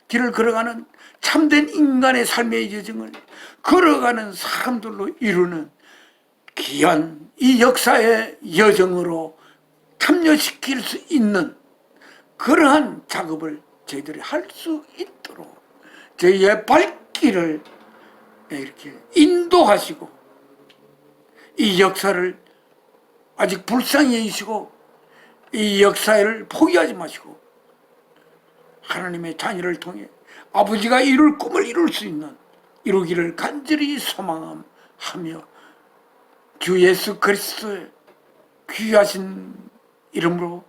길을 걸어가는 참된 인간의 삶의 여정을 걸어가는 사람들로 이루는 귀한 이 역사의 여정으로 참여시킬 수 있는 그러한 작업을 저희들이 할 수 있도록 저희의 발길을 이렇게 인도하시고 이 역사를 아직 불쌍히 여기시고 이 역사를 포기하지 마시고 하나님의 자녀를 통해 아버지가 이룰 꿈을 이룰 수 있는 이루기를 간절히 소망하며 주 예수 그리스도의 귀하신 이름으로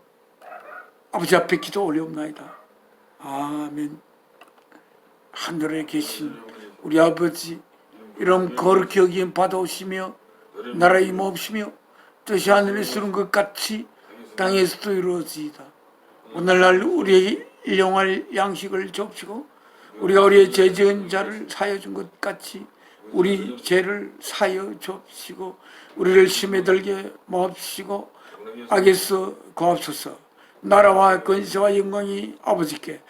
아버지 앞에 기도 올려옵나이다. 아멘. 하늘에 계신 우리 아버지 이름 거룩히 여김 받아오시며 나라 임하옵시며 뜻이 하늘에서 이룬 것 같이 땅에서도 이루어지이다. 오늘날 우리의 일용할 양식을 줍시고 우리가 우리의 죄 지은 자를 사여 준 것 같이 우리 죄를 사여 줍시고 우리를 심에 들게 마옵시고 악에서 구하옵소서. 나라와 권세와 영광이 아버지께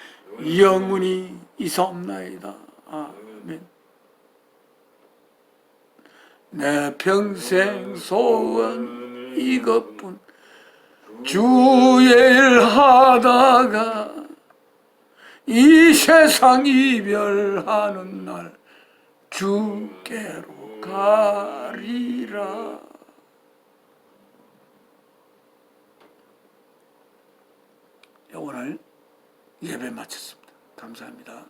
영원히 이사옵나이다. 아멘. 내 평생 소원 이것뿐, 주의 일 하다가 이 세상 이별하는 날 주께로 가리라. 오늘 예배 마쳤습니다. 감사합니다.